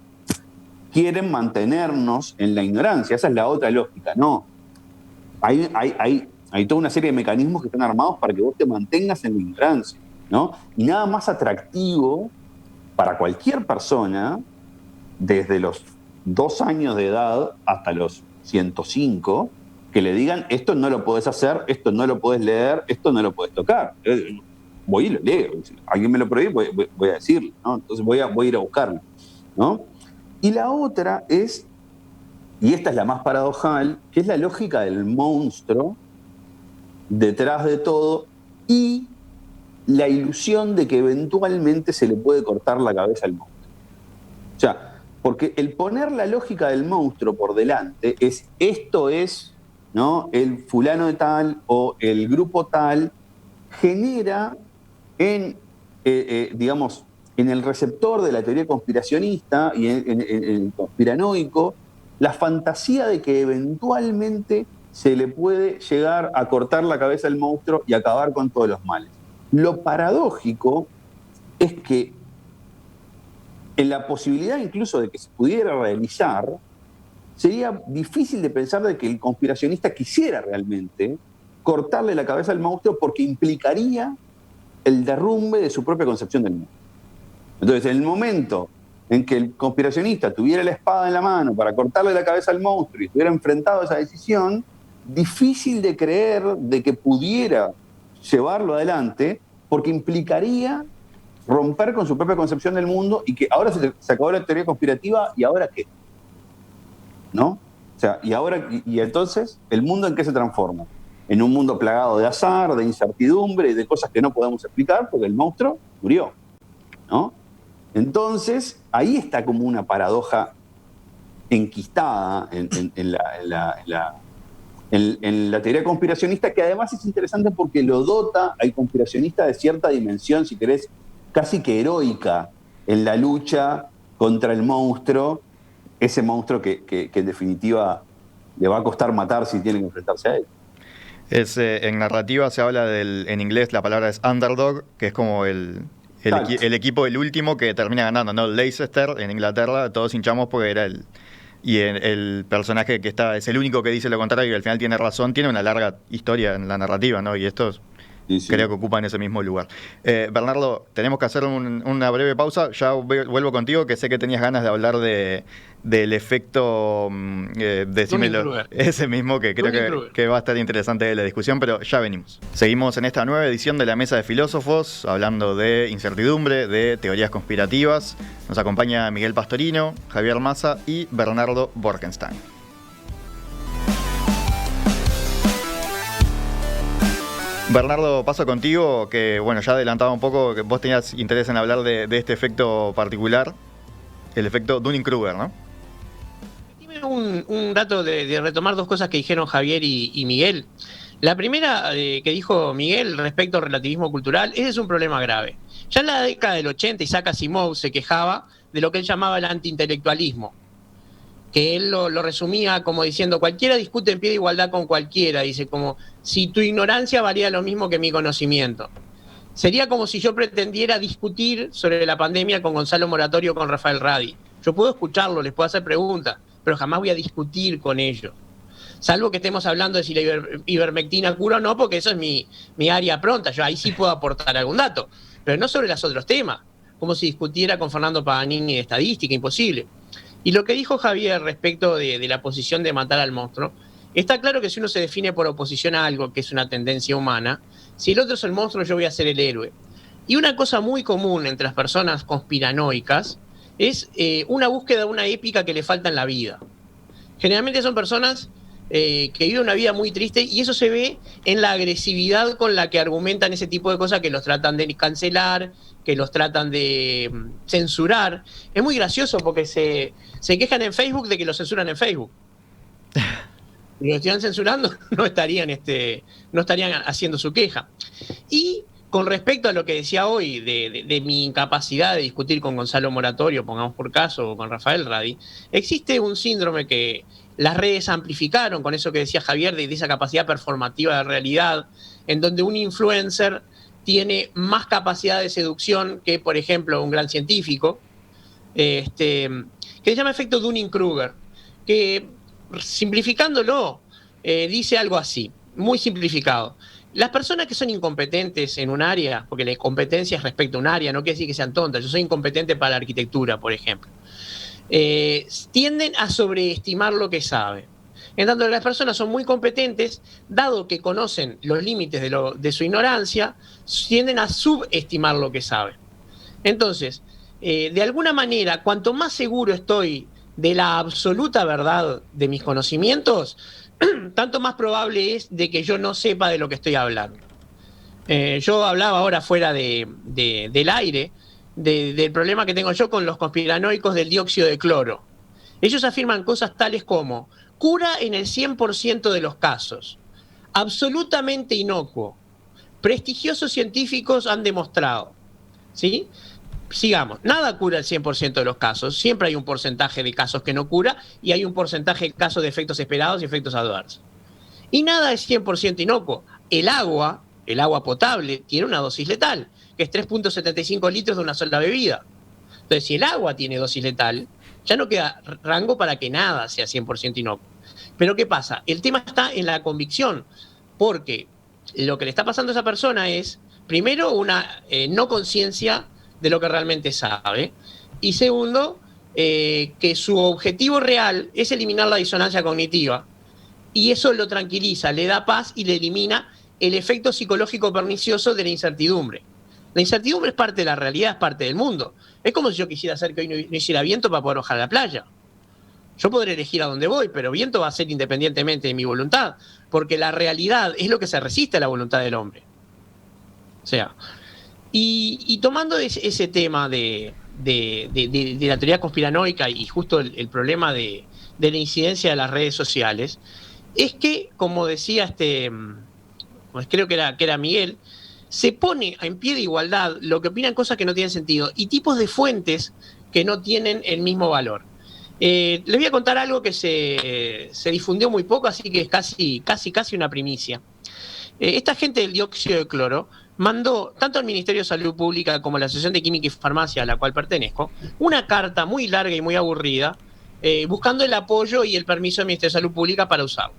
quieren mantenernos en la ignorancia. Esa es la otra lógica, ¿no? Hay toda una serie de mecanismos que están armados para que vos te mantengas en la ignorancia, ¿no? Y nada más atractivo para cualquier persona, desde los 2 años de edad hasta los 105, que le digan, esto no lo podés hacer, esto no lo podés leer, esto no lo podés tocar. Voy y lo leo. Si alguien me lo prohíbe, voy a decirlo, ¿no? Entonces voy a ir a buscarlo, ¿no? Y la otra es, y esta es la más paradojal, que es la lógica del monstruo detrás de todo y la ilusión de que eventualmente se le puede cortar la cabeza al monstruo. O sea, porque el poner la lógica del monstruo por delante es, esto es, ¿no?, el fulano de tal o el grupo tal, genera digamos, en el receptor de la teoría conspiracionista y en el conspiranoico, la fantasía de que eventualmente se le puede llegar a cortar la cabeza al monstruo y acabar con todos los males. Lo paradójico es que en la posibilidad incluso de que se pudiera realizar, sería difícil de pensar de que el conspiracionista quisiera realmente cortarle la cabeza al monstruo, porque implicaría el derrumbe de su propia concepción del mundo. Entonces, en el momento en que el conspiracionista tuviera la espada en la mano para cortarle la cabeza al monstruo y estuviera enfrentado a esa decisión, difícil de creer de que pudiera llevarlo adelante, porque implicaría romper con su propia concepción del mundo y que ahora se acabó la teoría conspirativa, ¿y ahora qué? ¿No? O sea, y entonces, ¿el mundo en qué se transforma? En un mundo plagado de azar, de incertidumbre y de cosas que no podemos explicar porque el monstruo murió, ¿no? Entonces, ahí está como una paradoja enquistada en la teoría conspiracionista, que además es interesante porque lo dota al conspiracionista de cierta dimensión, si querés, casi que heroica en la lucha contra el monstruo, ese monstruo que en definitiva le va a costar matar si tiene que enfrentarse a él. En narrativa se habla en inglés la palabra es underdog, que es como el equipo del último que termina ganando, ¿no? Leicester en Inglaterra, todos hinchamos porque era el personaje que es el único que dice lo contrario y al final tiene razón, tiene una larga historia en la narrativa, ¿no? Y estos sí. Creo que ocupan ese mismo lugar. Bernardo, tenemos que hacer una breve pausa, ya vuelvo contigo, que sé que tenías ganas de hablar del efecto decímelo, ese mismo, que creo que va a estar interesante de la discusión, pero ya venimos. Seguimos en esta nueva edición de la Mesa de Filósofos, hablando de incertidumbre, de teorías conspirativas. Nos acompaña Miguel Pastorino, Javier Massa y Bernardo Borkenstein. Bernardo, paso contigo, que bueno, ya adelantaba un poco que vos tenías interés en hablar de este efecto particular, el efecto Dunning-Kruger, ¿no? Dime un dato de retomar dos cosas que dijeron Javier y Miguel. La primera que dijo Miguel respecto al relativismo cultural, ese es un problema grave. Ya en la década del 80 Isaac Asimov se quejaba de lo que él llamaba el antiintelectualismo, que él lo resumía como diciendo: cualquiera discute en pie de igualdad con cualquiera, dice, como si tu ignorancia valía lo mismo que mi conocimiento. Sería como si yo pretendiera discutir sobre la pandemia con Gonzalo Moratorio o con Rafael Radi. Yo puedo escucharlo, les puedo hacer preguntas, pero jamás voy a discutir con ellos. Salvo que estemos hablando de si la ivermectina cura o no, porque eso es mi área pronta. Yo ahí sí puedo aportar algún dato, pero no sobre los otros temas, como si discutiera con Fernando Paganini de estadística, imposible. Y lo que dijo Javier respecto de la posición de matar al monstruo, está claro que si uno se define por oposición a algo que es una tendencia humana, si el otro es el monstruo, yo voy a ser el héroe. Y una cosa muy común entre las personas conspiranoicas es una búsqueda de una épica que le falta en la vida. Generalmente son personas que viven una vida muy triste, y eso se ve en la agresividad con la que argumentan ese tipo de cosas, que los tratan de cancelar, que los tratan de censurar. Es muy gracioso porque se quejan en Facebook de que los censuran en Facebook. Si lo estuvieran censurando, no estarían haciendo su queja. Y con respecto a lo que decía hoy de mi incapacidad de discutir con Gonzalo Moratorio, pongamos por caso, o con Rafael Radi, existe un síndrome que las redes amplificaron con eso que decía Javier, de esa capacidad performativa de realidad, en donde un influencer tiene más capacidad de seducción que, por ejemplo, un gran científico, que se llama efecto Dunning-Kruger, que, simplificándolo, dice algo así, muy simplificado. Las personas que son incompetentes en un área, porque la incompetencia es respecto a un área, no quiere decir que sean tontas. Yo soy incompetente para la arquitectura, por ejemplo. Tienden a sobreestimar lo que saben. En tanto que las personas son muy competentes, dado que conocen los límites de su ignorancia, tienden a subestimar lo que saben. Entonces, de alguna manera, cuanto más seguro estoy de la absoluta verdad de mis conocimientos, tanto más probable es de que yo no sepa de lo que estoy hablando. Yo hablaba ahora fuera del aire del problema que tengo yo con los conspiranoicos del dióxido de cloro. Ellos afirman cosas tales como cura en el 100% de los casos, absolutamente inocuo, prestigiosos científicos han demostrado, ¿sí? Sigamos, nada cura el 100% de los casos, siempre hay un porcentaje de casos que no cura y hay un porcentaje de casos de efectos esperados y efectos adversos. Y nada es 100% inocuo. El agua potable, tiene una dosis letal, que es 3.75 litros de una sola bebida. Entonces, si el agua tiene dosis letal, ya no queda rango para que nada sea 100% inocuo. Pero ¿qué pasa? El tema está en la convicción, porque lo que le está pasando a esa persona es, primero, una no conciencia de lo que realmente sabe, y segundo, que su objetivo real es eliminar la disonancia cognitiva, y eso lo tranquiliza, le da paz y le elimina el efecto psicológico pernicioso de la incertidumbre. La incertidumbre es parte de la realidad, es parte del mundo. Es como si yo quisiera hacer que hoy no hiciera viento para poder bajar a la playa. Yo podré elegir a dónde voy, pero viento va a ser independientemente de mi voluntad, porque la realidad es lo que se resiste a la voluntad del hombre. O sea, y tomando ese tema de la teoría conspiranoica y justo el problema de la incidencia de las redes sociales, es que, como decía pues creo que era Miguel, se pone en pie de igualdad lo que opinan cosas que no tienen sentido y tipos de fuentes que no tienen el mismo valor. Les voy a contar algo que se difundió muy poco, así que es casi una primicia. Esta gente del dióxido de cloro mandó, tanto al Ministerio de Salud Pública como a la Asociación de Química y Farmacia a la cual pertenezco, una carta muy larga y muy aburrida, buscando el apoyo y el permiso del Ministerio de Salud Pública para usarlo.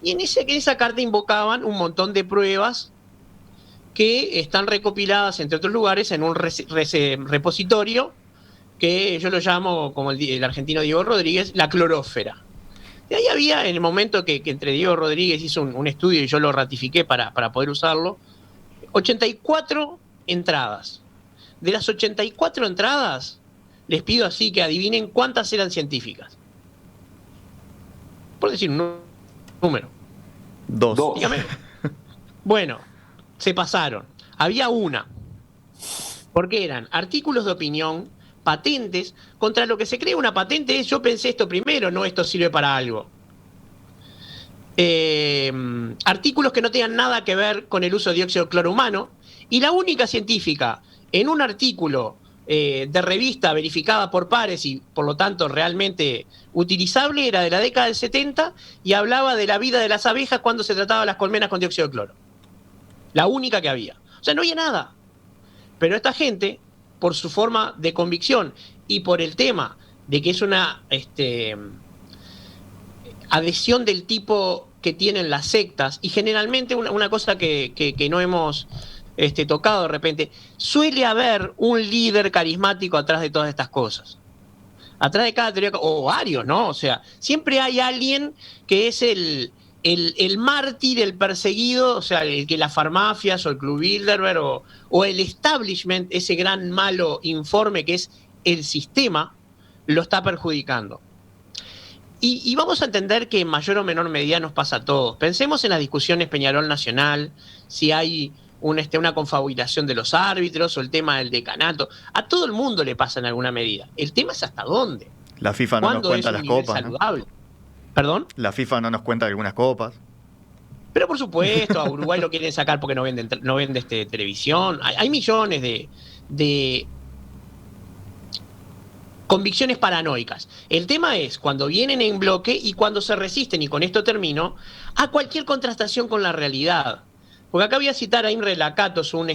Y en esa carta invocaban un montón de pruebas que están recopiladas, entre otros lugares, en un repositorio que yo lo llamo, como el argentino Diego Rodríguez, la clorósfera. Y ahí había, en el momento que entre Diego Rodríguez hizo un estudio y yo lo ratifiqué para poder usarlo, 84 entradas. De las 84 entradas, les pido así que adivinen cuántas eran científicas. Por decir un número. 2. Dígame. Bueno, se pasaron. Había una. Porque eran artículos de opinión, patentes. Contra lo que se cree una patente es yo pensé esto primero, no esto sirve para algo. Artículos que no tengan nada que ver con el uso de dióxido de cloro humano. Y la única científica en un artículo de revista verificada por pares y por lo tanto realmente utilizable era de la década del 70 y hablaba de la vida de las abejas cuando se trataba de las colmenas con dióxido de cloro. La única que había. O sea, no había nada. Pero esta gente, por su forma de convicción y por el tema de que es una adhesión del tipo que tienen las sectas, y generalmente una cosa que no hemos tocado de repente, suele haber un líder carismático atrás de todas estas cosas. Atrás de cada teoría, o varios, ¿no? O sea, siempre hay alguien que es el mártir, el perseguido, o sea, el que las farmacias o el Club Bilderberg o el establishment, ese gran malo informe que es el sistema, lo está perjudicando. Y vamos a entender que en mayor o menor medida nos pasa a todos. Pensemos en las discusiones Peñarol Nacional, si hay una confabulación de los árbitros o el tema del decanato. A todo el mundo le pasa en alguna medida. El tema es hasta dónde. La FIFA no nos cuenta las copas. Saludable. ¿No? ¿Perdón? La FIFA no nos cuenta algunas copas. Pero por supuesto, a Uruguay lo quieren sacar porque no vende televisión. Hay millones de convicciones paranoicas. El tema es cuando vienen en bloque y cuando se resisten, y con esto termino, a cualquier contrastación con la realidad. Porque acá voy a citar a Imre Lakatos, un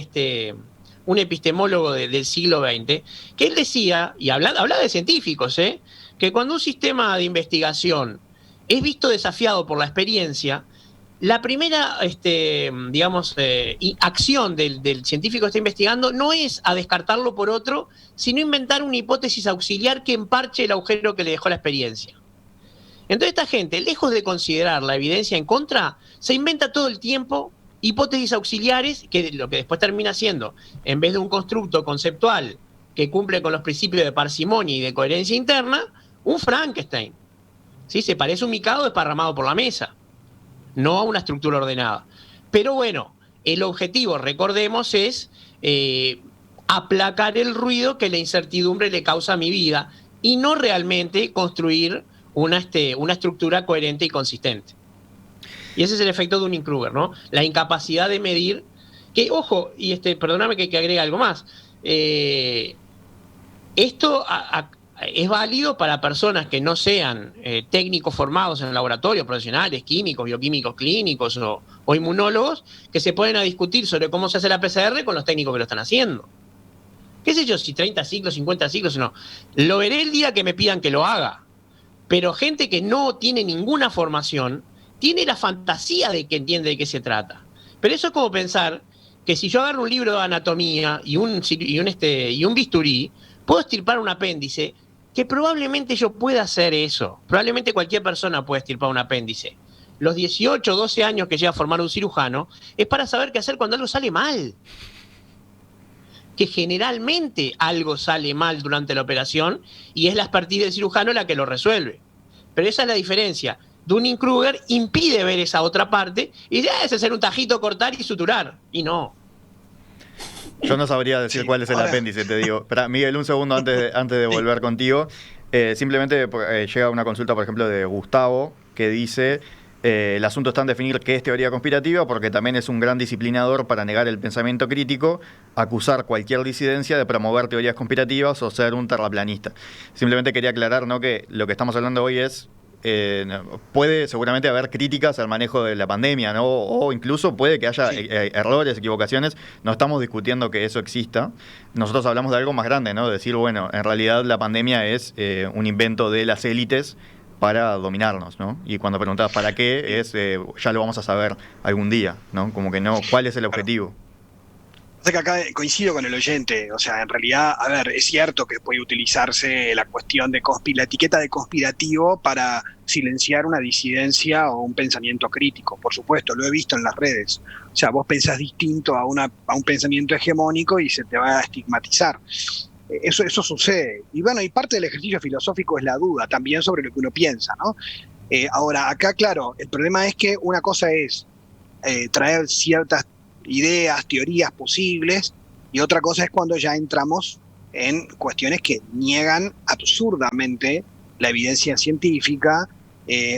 epistemólogo del siglo XX, que él decía, y hablaba de científicos, que cuando un sistema de investigación es visto desafiado por la experiencia, la primera acción del científico que está investigando no es a descartarlo por otro, sino inventar una hipótesis auxiliar que emparche el agujero que le dejó la experiencia. Entonces esta gente, lejos de considerar la evidencia en contra, se inventa todo el tiempo hipótesis auxiliares, que lo que después termina siendo, en vez de un constructo conceptual que cumple con los principios de parsimonia y de coherencia interna, un Frankenstein. ¿Sí? Se parece un micado desparramado por la mesa, no a una estructura ordenada. Pero bueno, el objetivo, recordemos, es aplacar el ruido que la incertidumbre le causa a mi vida y no realmente construir una estructura coherente y consistente. Y ese es el efecto de Dunning-Kruger, ¿no? La incapacidad de medir, que, ojo, y perdóname que agregue algo más, esto es válido para personas que no sean técnicos formados en el laboratorio, profesionales, químicos, bioquímicos clínicos o inmunólogos, que se ponen a discutir sobre cómo se hace la PCR con los técnicos que lo están haciendo. ¿Qué sé yo? Si 30 ciclos, 50 ciclos o no. Lo veré el día que me pidan que lo haga. Pero gente que no tiene ninguna formación tiene la fantasía de que entiende de qué se trata. Pero eso es como pensar que si yo agarro un libro de anatomía y un bisturí, puedo extirpar un apéndice, que probablemente yo pueda hacer eso. Probablemente cualquier persona puede extirpar un apéndice. Los 18 o 12 años que llega a formar un cirujano es para saber qué hacer cuando algo sale mal. Que generalmente algo sale mal durante la operación y es la expertise del cirujano la que lo resuelve. Pero esa es la diferencia. Dunning-Kruger impide ver esa otra parte y ya es hacer un tajito, cortar y suturar. Y no. Yo no sabría decir cuál es el apéndice, te digo. Espera, Miguel, un segundo antes de volver contigo. Simplemente llega una consulta, por ejemplo, de Gustavo, que dice: el asunto está en definir qué es teoría conspirativa, porque también es un gran disciplinador para negar el pensamiento crítico, acusar cualquier disidencia de promover teorías conspirativas o ser un terraplanista. Simplemente quería aclarar, ¿no?, que lo que estamos hablando hoy es puede seguramente haber críticas al manejo de la pandemia, ¿no? O incluso puede que haya errores, equivocaciones. No estamos discutiendo que eso exista. Nosotros hablamos de algo más grande, ¿no? De decir, bueno, en realidad la pandemia es un invento de las élites para dominarnos, ¿no? Y cuando preguntabas para qué, es ya lo vamos a saber algún día, ¿no? Como que no, ¿cuál es el objetivo? O sea que acá coincido con el oyente, o sea, en realidad, a ver, es cierto que puede utilizarse la cuestión de la etiqueta de conspirativo para silenciar una disidencia o un pensamiento crítico, por supuesto, lo he visto en las redes. O sea, vos pensás distinto a un pensamiento hegemónico y se te va a estigmatizar. Eso sucede. Y bueno, y parte del ejercicio filosófico es la duda también sobre lo que uno piensa, ¿no? Ahora, acá, claro, el problema es que una cosa es traer ciertas ideas, teorías posibles, y otra cosa es cuando ya entramos en cuestiones que niegan absurdamente la evidencia científica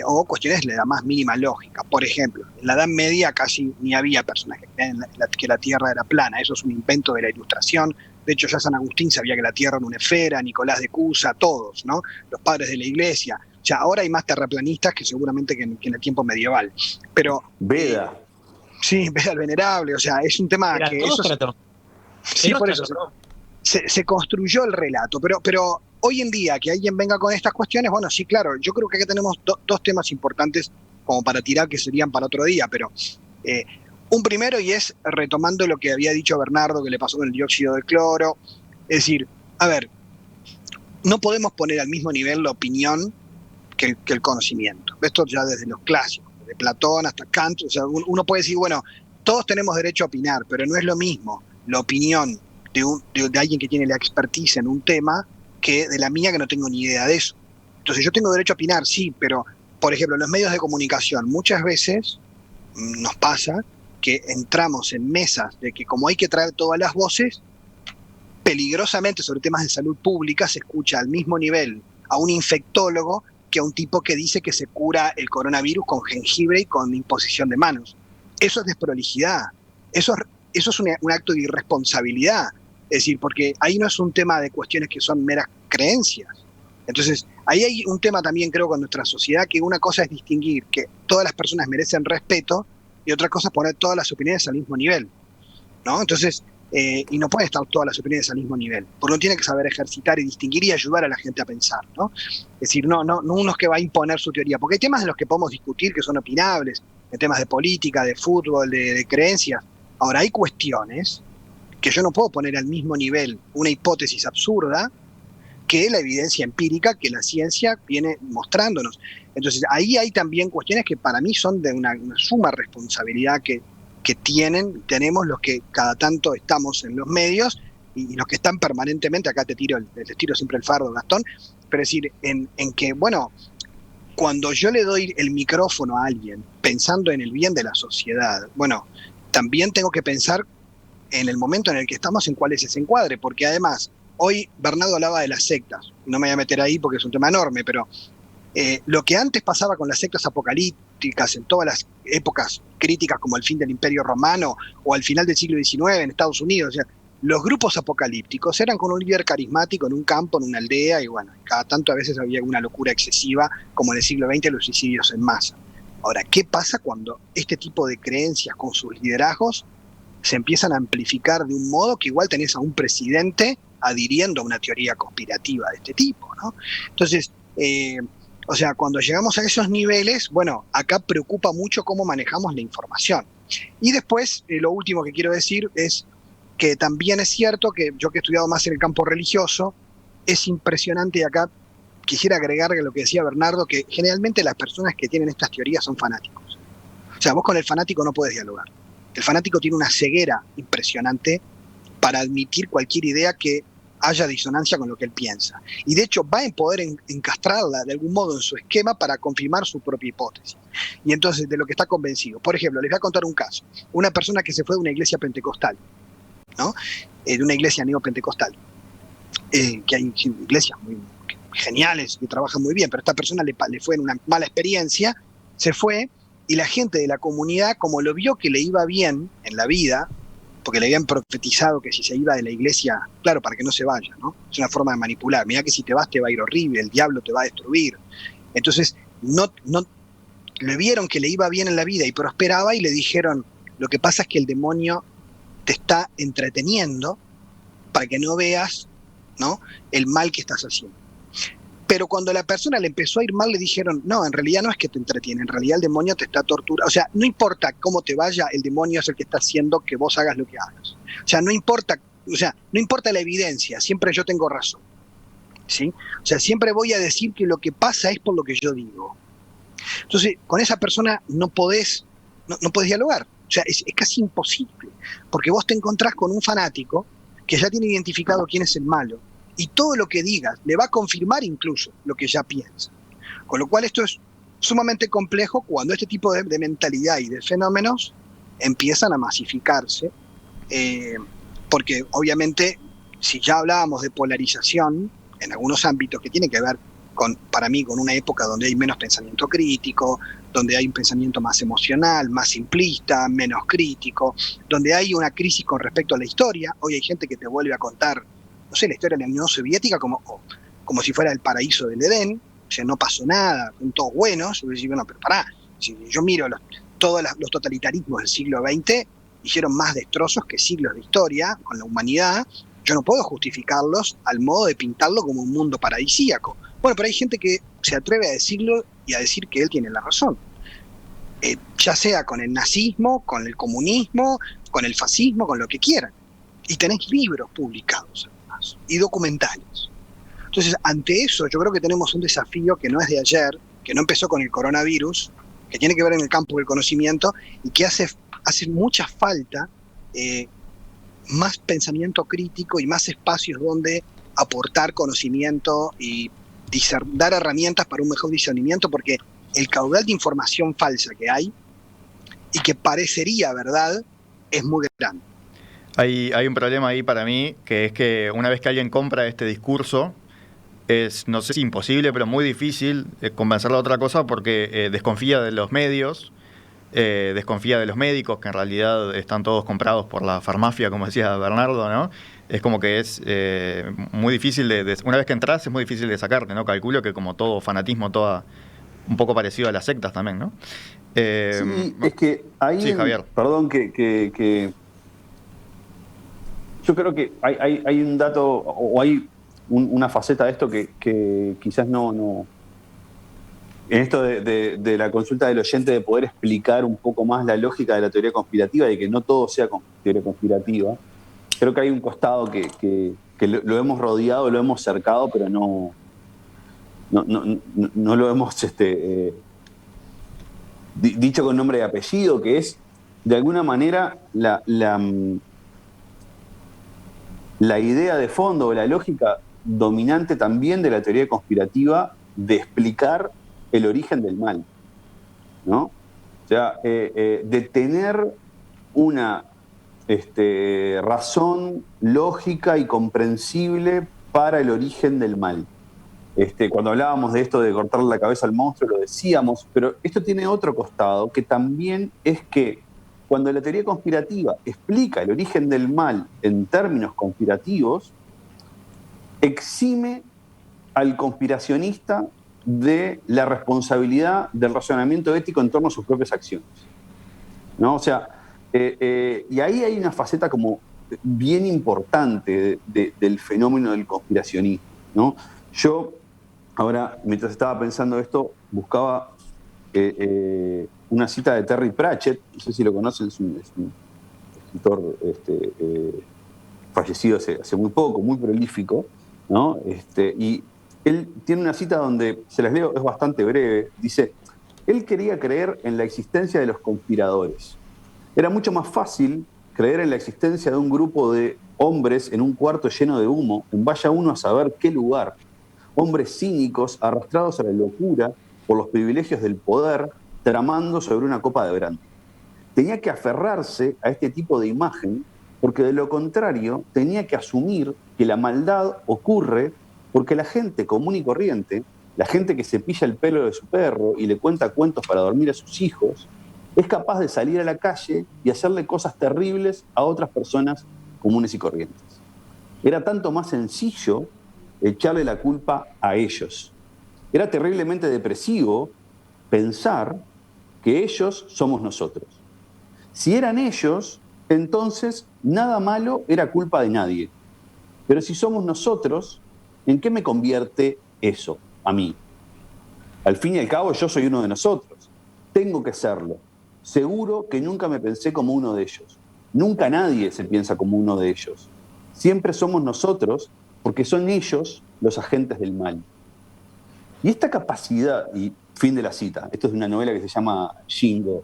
o cuestiones de la más mínima lógica. Por ejemplo, en la Edad Media casi ni había personas que creían que la Tierra era plana. Eso es un invento de la Ilustración. De hecho, ya San Agustín sabía que la Tierra era una esfera, Nicolás de Cusa, todos, ¿no? Los padres de la Iglesia. Ya ahora hay más terraplanistas que seguramente que en el tiempo medieval. Pero Beda. Sí, Beda el Venerable, o sea, es un tema que eso sí, por eso se construyó el relato, pero hoy en día que alguien venga con estas cuestiones, bueno, sí, claro, yo creo que acá tenemos dos temas importantes como para tirar que serían para otro día, pero un primero, y es retomando lo que había dicho Bernardo que le pasó con el dióxido de cloro, es decir, a ver, no podemos poner al mismo nivel la opinión que el conocimiento, esto ya desde los clásicos, de Platón hasta Kant. O sea, uno puede decir, bueno, todos tenemos derecho a opinar, pero no es lo mismo la opinión de alguien que tiene la expertise en un tema que de la mía que no tengo ni idea de eso. Entonces yo tengo derecho a opinar, sí, pero, por ejemplo, en los medios de comunicación muchas veces nos pasa que entramos en mesas de que como hay que traer todas las voces, peligrosamente sobre temas de salud pública se escucha al mismo nivel a un infectólogo que a un tipo que dice que se cura el coronavirus con jengibre y con imposición de manos. Eso es desprolijidad. Eso es un acto de irresponsabilidad. Es decir, porque ahí no es un tema de cuestiones que son meras creencias. Entonces, ahí hay un tema también, creo, con nuestra sociedad, que una cosa es distinguir que todas las personas merecen respeto y otra cosa es poner todas las opiniones al mismo nivel, ¿no? Entonces, y no pueden estar todas las opiniones al mismo nivel, porque uno tiene que saber ejercitar y distinguir y ayudar a la gente a pensar, ¿no? Es decir, no uno que va a imponer su teoría, porque hay temas en los que podemos discutir que son opinables, en temas de política, de fútbol, de creencias. Ahora, hay cuestiones que yo no puedo poner al mismo nivel una hipótesis absurda que la evidencia empírica que la ciencia viene mostrándonos. Entonces, ahí hay también cuestiones que para mí son de una suma responsabilidad que tenemos los que cada tanto estamos en los medios y los que están permanentemente, acá te tiro siempre el fardo, Gastón, pero es decir, en que, bueno, cuando yo le doy el micrófono a alguien pensando en el bien de la sociedad, bueno, también tengo que pensar en el momento en el que estamos en cuál es ese encuadre, porque además, hoy Bernardo hablaba de las sectas, no me voy a meter ahí porque es un tema enorme, pero lo que antes pasaba con las sectas apocalípticas en todas las épocas críticas como el fin del Imperio Romano o al final del siglo XIX en Estados Unidos, o sea, los grupos apocalípticos eran con un líder carismático en un campo, en una aldea, y bueno, cada tanto a veces había alguna locura excesiva, como en el siglo XX los suicidios en masa. Ahora, ¿qué pasa cuando este tipo de creencias con sus liderazgos se empiezan a amplificar de un modo que igual tenés a un presidente adhiriendo a una teoría conspirativa de este tipo, ¿no? Entonces, o sea, cuando llegamos a esos niveles, bueno, acá preocupa mucho cómo manejamos la información. Y después, lo último que quiero decir es que también es cierto que yo que he estudiado más en el campo religioso, es impresionante, y acá quisiera agregar lo que decía Bernardo, que generalmente las personas que tienen estas teorías son fanáticos. O sea, vos con el fanático no podés dialogar. El fanático tiene una ceguera impresionante para admitir cualquier idea que haya disonancia con lo que él piensa. Y de hecho va a poder encastrarla de algún modo en su esquema para confirmar su propia hipótesis. Y entonces de lo que está convencido. Por ejemplo, les voy a contar un caso. Una persona que se fue de una iglesia pentecostal, ¿no? De una iglesia neopentecostal. Que hay iglesias muy geniales que trabajan muy bien, pero a esta persona le fue en una mala experiencia, se fue, y la gente de la comunidad, como lo vio que le iba bien en la vida, porque le habían profetizado que si se iba de la iglesia, claro, para que no se vaya, ¿no? Es una forma de manipular. Mirá que si te vas te va a ir horrible, el diablo te va a destruir. Entonces, no le vieron que le iba bien en la vida y prosperaba y le dijeron, lo que pasa es que el demonio te está entreteniendo para que no veas, ¿no?, el mal que estás haciendo. Pero cuando a la persona le empezó a ir mal, le dijeron, no, en realidad no es que te entretiene, en realidad el demonio te está torturando. O sea, no importa cómo te vaya, el demonio es el que está haciendo que vos hagas lo que hagas. O sea, no importa la evidencia, siempre yo tengo razón. ¿Sí? O sea, siempre voy a decir que lo que pasa es por lo que yo digo. Entonces, con esa persona no podés dialogar. O sea, es casi imposible, porque vos te encontrás con un fanático que ya tiene identificado quién es el malo, y todo lo que digas le va a confirmar incluso lo que ya piensa. Con lo cual esto es sumamente complejo cuando este tipo de mentalidad y de fenómenos empiezan a masificarse, porque obviamente si ya hablábamos de polarización en algunos ámbitos que tiene que ver para mí con una época donde hay menos pensamiento crítico, donde hay un pensamiento más emocional, más simplista, menos crítico, donde hay una crisis con respecto a la historia. Hoy hay gente que te vuelve a contar, no sé, la historia de la Unión Soviética como si fuera el paraíso del Edén, o sea, no pasó nada, son todos buenos. Y vos decís, bueno, pero pará, si yo miro todos los totalitarismos del siglo XX, hicieron más destrozos que siglos de historia con la humanidad. Yo no puedo justificarlos al modo de pintarlo como un mundo paradisíaco. Bueno, pero hay gente que se atreve a decirlo y a decir que él tiene la razón. Ya sea con el nazismo, con el comunismo, con el fascismo, con lo que quieran. Y tenés libros publicados, además, y documentales. Entonces, ante eso, yo creo que tenemos un desafío que no es de ayer, que no empezó con el coronavirus, que tiene que ver en el campo del conocimiento y que hace mucha falta más pensamiento crítico y más espacios donde aportar conocimiento y dar herramientas para un mejor discernimiento, porque el caudal de información falsa que hay y que parecería verdad es muy grande. Hay un problema ahí para mí, que es que una vez que alguien compra este discurso, es, no sé si imposible, pero muy difícil convencerlo de otra cosa, porque desconfía de los medios, desconfía de los médicos, que en realidad están todos comprados por la farmacia, como decía Bernardo, ¿no? Es como que es muy difícil una vez que entras es muy difícil de sacarte, ¿no? Calculo que como todo fanatismo, un poco parecido a las sectas también, ¿no? Sí, es que ahí, sí, Javier. Perdón que yo creo que hay un dato o hay una faceta de esto que quizás no en esto de la consulta del oyente, de poder explicar un poco más la lógica de la teoría conspirativa y que no todo sea teoría conspirativa. Creo que hay un costado que lo hemos rodeado, lo hemos cercado, pero no lo hemos dicho con nombre y apellido, que es, de alguna manera, la idea de fondo o la lógica dominante también de la teoría conspirativa de explicar el origen del mal, ¿no? O sea, de tener una razón lógica y comprensible para el origen del mal. Cuando hablábamos de esto de cortarle la cabeza al monstruo, lo decíamos, pero esto tiene otro costado, que también es que cuando la teoría conspirativa explica el origen del mal en términos conspirativos, exime al conspiracionista de la responsabilidad del razonamiento ético en torno a sus propias acciones, ¿no? O sea, y ahí hay una faceta como bien importante del fenómeno del conspiracionismo, ¿no? Yo, ahora, mientras estaba pensando esto, buscaba una cita de Terry Pratchett, no sé si lo conocen, es un escritor fallecido hace muy poco, muy prolífico, ¿no? Y él tiene una cita donde, se las leo, es bastante breve, dice: él quería creer en la existencia de los conspiradores. Era mucho más fácil creer en la existencia de un grupo de hombres en un cuarto lleno de humo, en vaya uno a saber qué lugar. Hombres cínicos, arrastrados a la locura por los privilegios del poder, tramando sobre una copa de brandy. Tenía que aferrarse a este tipo de imagen, porque de lo contrario tenía que asumir que la maldad ocurre porque la gente común y corriente, la gente que se pilla el pelo de su perro y le cuenta cuentos para dormir a sus hijos, es capaz de salir a la calle y hacerle cosas terribles a otras personas comunes y corrientes. Era tanto más sencillo echarle la culpa a ellos. Era terriblemente depresivo pensar que ellos somos nosotros. Si eran ellos, entonces nada malo era culpa de nadie. Pero si somos nosotros, ¿en qué me convierte eso a mí? Al fin y al cabo, yo soy uno de nosotros. Tengo que serlo. Seguro que nunca me pensé como uno de ellos. Nunca nadie se piensa como uno de ellos. Siempre somos nosotros, porque son ellos los agentes del mal. Y esta capacidad, y fin de la cita, esto es de una novela que se llama Shingo,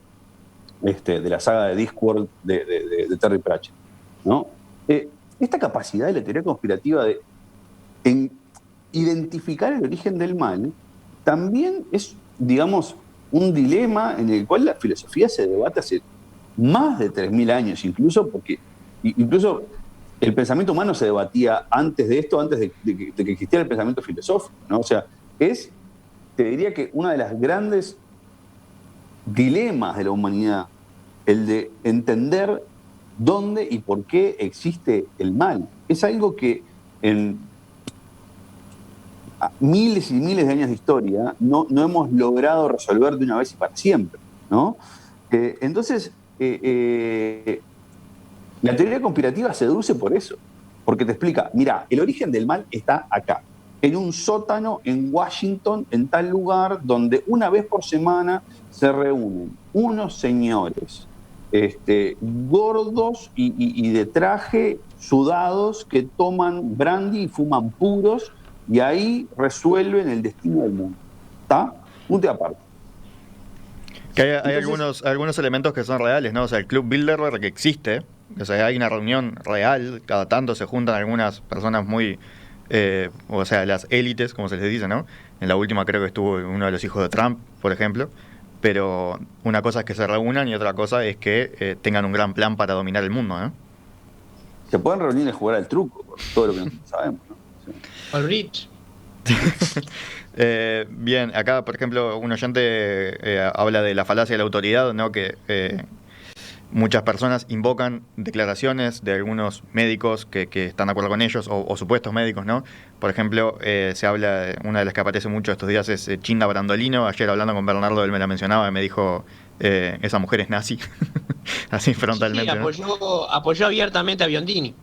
de la saga de Discworld de Terry Pratchett, ¿no? Esta capacidad de la teoría conspirativa de identificar el origen del mal también es, digamos, un dilema en el cual la filosofía se debate hace más de 3.000 años, incluso el pensamiento humano se debatía antes de esto, antes de que existiera el pensamiento filosófico, ¿no? O sea, te diría que una de las grandes dilemas de la humanidad, el de entender dónde y por qué existe el mal. Es algo que en miles y miles de años de historia no hemos logrado resolver de una vez y para siempre, ¿no? Entonces, la teoría conspirativa seduce por eso, porque te explica, mira, el origen del mal está acá, en un sótano en Washington, en tal lugar, donde una vez por semana se reúnen unos señores gordos y de traje, sudados, que toman brandy y fuman puros, y ahí resuelven el destino del mundo. ¿Está? Punto y aparte. Que hay algunos elementos que son reales, ¿no? O sea, el Club Bilderberg que existe, o sea, hay una reunión real, cada tanto se juntan algunas personas muy, o sea, las élites, como se les dice, ¿no? En la última creo que estuvo uno de los hijos de Trump, por ejemplo, pero una cosa es que se reúnan y otra cosa es que tengan un gran plan para dominar el mundo, ¿no? Se pueden reunir y jugar al truco, por todo lo que nosotros sabemos, ¿no? Sí. All rich. Bien, acá por ejemplo un oyente habla de la falacia de la autoridad, ¿no? Que muchas personas invocan declaraciones de algunos médicos que están de acuerdo con ellos o supuestos médicos, ¿no? Por ejemplo, se habla de una de las que aparece mucho estos días es Chinda Brandolino. Ayer hablando con Bernardo él me la mencionaba y me dijo esa mujer es nazi. Así frontalmente. Sí, apoyó abiertamente a Biondini.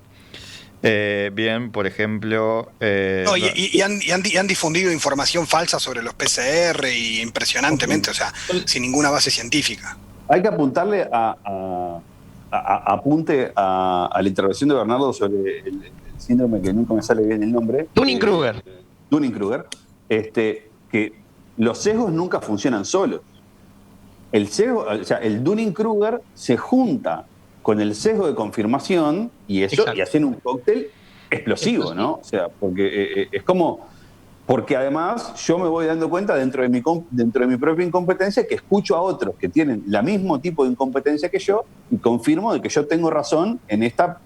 Bien, por ejemplo... y han difundido información falsa sobre los PCR y impresionantemente, o sea, sin ninguna base científica. Hay que apuntarle apunte a la intervención de Bernardo sobre el síndrome que nunca me sale bien el nombre. Dunning-Kruger. Dunning-Kruger, que los sesgos nunca funcionan solos. El sesgo, o sea, el Dunning-Kruger se junta con el sesgo de confirmación y hacen un cóctel explosivo, ¿no? O sea, porque es como Porque además yo me voy dando cuenta dentro de mi propia incompetencia que escucho a otros que tienen el mismo tipo de incompetencia que yo y confirmo de que yo tengo razón en esta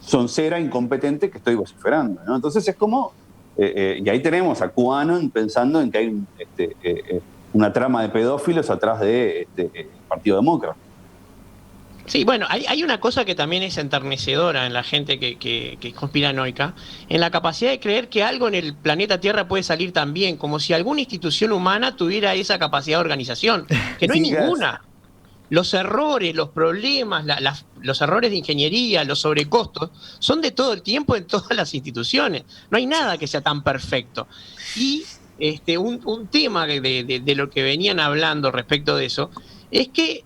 soncera incompetente que estoy vociferando, ¿no? Entonces es como, y ahí tenemos a QAnon pensando en que hay una trama de pedófilos atrás de el Partido Demócrata. Sí, bueno, hay una cosa que también es enternecedora en la gente que es conspiranoica, en la capacidad de creer que algo en el planeta Tierra puede salir tan bien, como si alguna institución humana tuviera esa capacidad de organización, que no hay ninguna. Los errores, los problemas, los errores de ingeniería, los sobrecostos, son de todo el tiempo en todas las instituciones. No hay nada que sea tan perfecto. Y un tema de lo que venían hablando respecto de eso, es que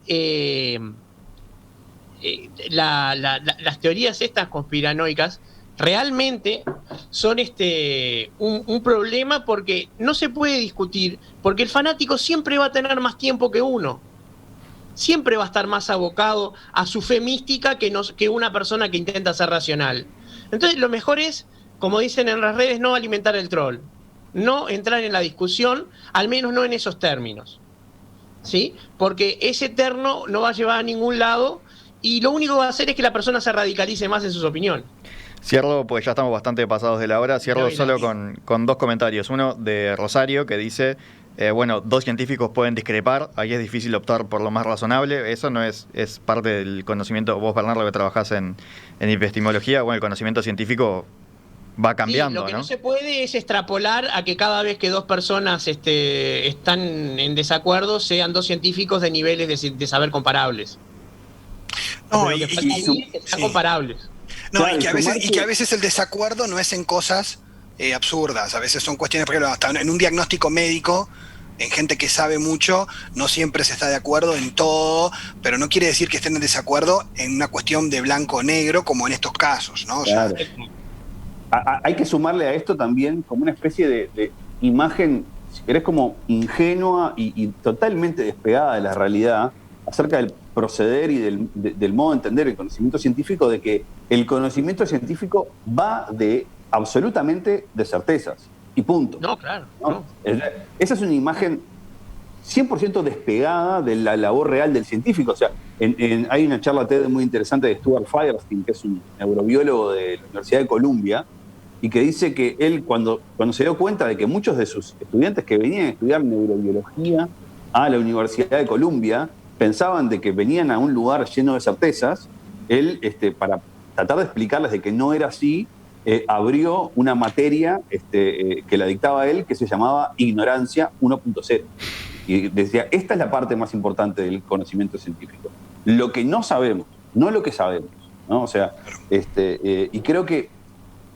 las teorías estas conspiranoicas realmente son un problema porque no se puede discutir, porque el fanático siempre va a tener más tiempo que uno. Siempre va a estar más abocado a su fe mística que una persona que intenta ser racional. Entonces lo mejor es, como dicen en las redes, no alimentar el troll, no entrar en la discusión, al menos no en esos términos, ¿sí? Porque ese terno no va a llevar a ningún lado y lo único que va a hacer es que la persona se radicalice más en sus opiniones. Cierro, pues ya estamos bastante pasados de la hora, cierro solo con dos comentarios. Uno de Rosario que dice... bueno, dos científicos pueden discrepar, ahí es difícil optar por lo más razonable, eso no es parte del conocimiento. Vos, Bernardo, que trabajás en epistemología, bueno, el conocimiento científico va cambiando, lo que ¿no? No se puede es extrapolar a que cada vez que dos personas están en desacuerdo sean dos científicos de niveles de saber comparables. No, que sean comparables. No, claro, y que a veces el desacuerdo no es en cosas absurdas, a veces son cuestiones, por ejemplo, hasta en un diagnóstico médico, en gente que sabe mucho, no siempre se está de acuerdo en todo, pero no quiere decir que estén en desacuerdo en una cuestión de blanco o negro, como en estos casos, ¿no? Claro. O sea, hay que sumarle a esto también como una especie de imagen, si querés, como ingenua y totalmente despegada de la realidad, acerca del proceder y del modo de entender el conocimiento científico, de que el conocimiento científico va absolutamente de certezas y punto. No, claro. ¿No? Esa es una imagen 100% despegada de la labor real del científico. O sea, hay una charla TED muy interesante de Stuart Firestein, que es un neurobiólogo de la Universidad de Columbia, y que dice que él, cuando se dio cuenta de que muchos de sus estudiantes que venían a estudiar neurobiología a la Universidad de Columbia pensaban de que venían a un lugar lleno de certezas, él, para tratar de explicarles de que no era así, abrió una materia que la dictaba él, que se llamaba Ignorancia 1.0. Y decía, esta es la parte más importante del conocimiento científico. Lo que no sabemos, no lo que sabemos, ¿no? O sea, y creo que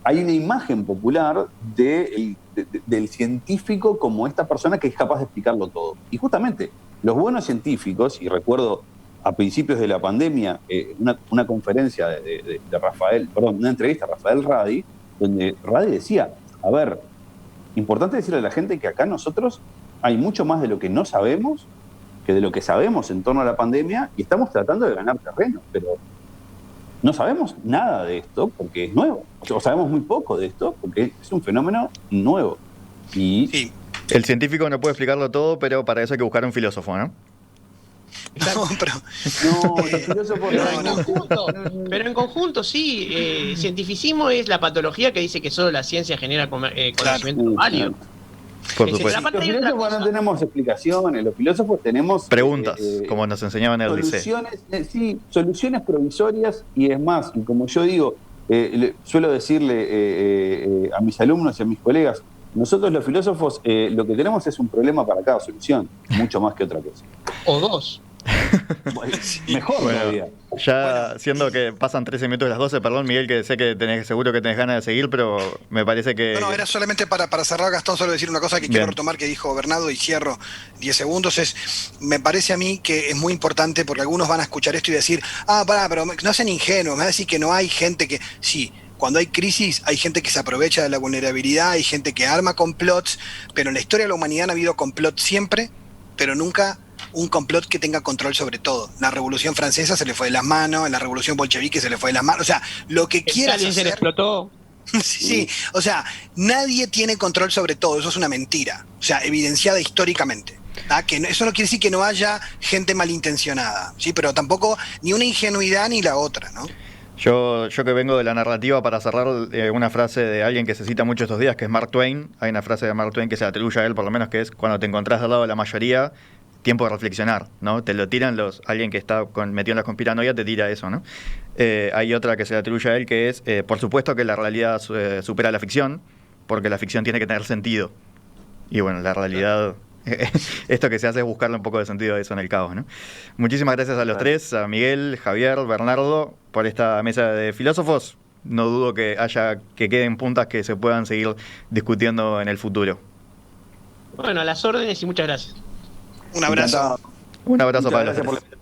hay una imagen popular del científico como esta persona que es capaz de explicarlo todo. Y justamente los buenos científicos, y recuerdo a principios de la pandemia una conferencia de Rafael, perdón, una entrevista a Rafael Radi, donde Radi decía, a ver, importante decirle a la gente que acá nosotros hay mucho más de lo que no sabemos que de lo que sabemos en torno a la pandemia, y estamos tratando de ganar terreno, pero no sabemos nada de esto porque es nuevo, o sabemos muy poco de esto porque es un fenómeno nuevo. Y sí. El científico no puede explicarlo todo, pero para eso hay que buscar un filósofo, ¿no? No, pero... No, los filósofos pero en conjunto, sí. Cientificismo es la patología que dice que solo la ciencia genera conocimiento válido. Por supuesto. Los filósofos no tenemos explicaciones, los filósofos tenemos... preguntas, como nos enseñaban en el liceo. Soluciones provisorias, y es más, y como yo digo, suelo decirle a mis alumnos y a mis colegas, nosotros los filósofos lo que tenemos es un problema para cada solución, mucho más que otra cosa. O dos. Mejor todavía. Ya siendo que pasan 13 minutos de las 12, perdón Miguel, que sé que seguro que tenés ganas de seguir, pero me parece que... No, era solamente para cerrar, Gastón, solo decir una cosa que quiero retomar que dijo Bernardo y cierro 10 segundos, me parece a mí que es muy importante porque algunos van a escuchar esto y decir, pero no sean ingenuos, me va a decir que no hay gente que... Sí, cuando hay crisis hay gente que se aprovecha de la vulnerabilidad, hay gente que arma complots, pero en la historia de la humanidad ha habido complots siempre, pero nunca un complot que tenga control sobre todo. La Revolución Francesa se le fue de las manos, la Revolución Bolchevique se le fue de las manos, o sea, lo que quieras hacer... explotó. Sí, o sea, nadie tiene control sobre todo, eso es una mentira, o sea, evidenciada históricamente. Que eso no quiere decir que no haya gente malintencionada, ¿sí? Pero tampoco ni una ingenuidad ni la otra, ¿no? Yo que vengo de la narrativa, para cerrar, una frase de alguien que se cita mucho estos días, que es Mark Twain. Hay una frase de Mark Twain que se atribuye a él, por lo menos, que es: cuando te encontrás del lado de la mayoría, tiempo de reflexionar, ¿no? Te lo tiran alguien que está metido en la conspiranoia, te tira eso, ¿no? Hay otra que se le atribuye a él, que es: por supuesto que la realidad supera la ficción, porque la ficción tiene que tener sentido. Y bueno, la realidad... Esto que se hace es buscarle un poco de sentido a eso en el caos, ¿no? Muchísimas gracias a los tres, a Miguel, Javier, Bernardo, por esta mesa de filósofos. No dudo que queden puntas que se puedan seguir discutiendo en el futuro. Bueno, a las órdenes y muchas gracias. Un abrazo. Un abrazo Muchas para los gracias tres.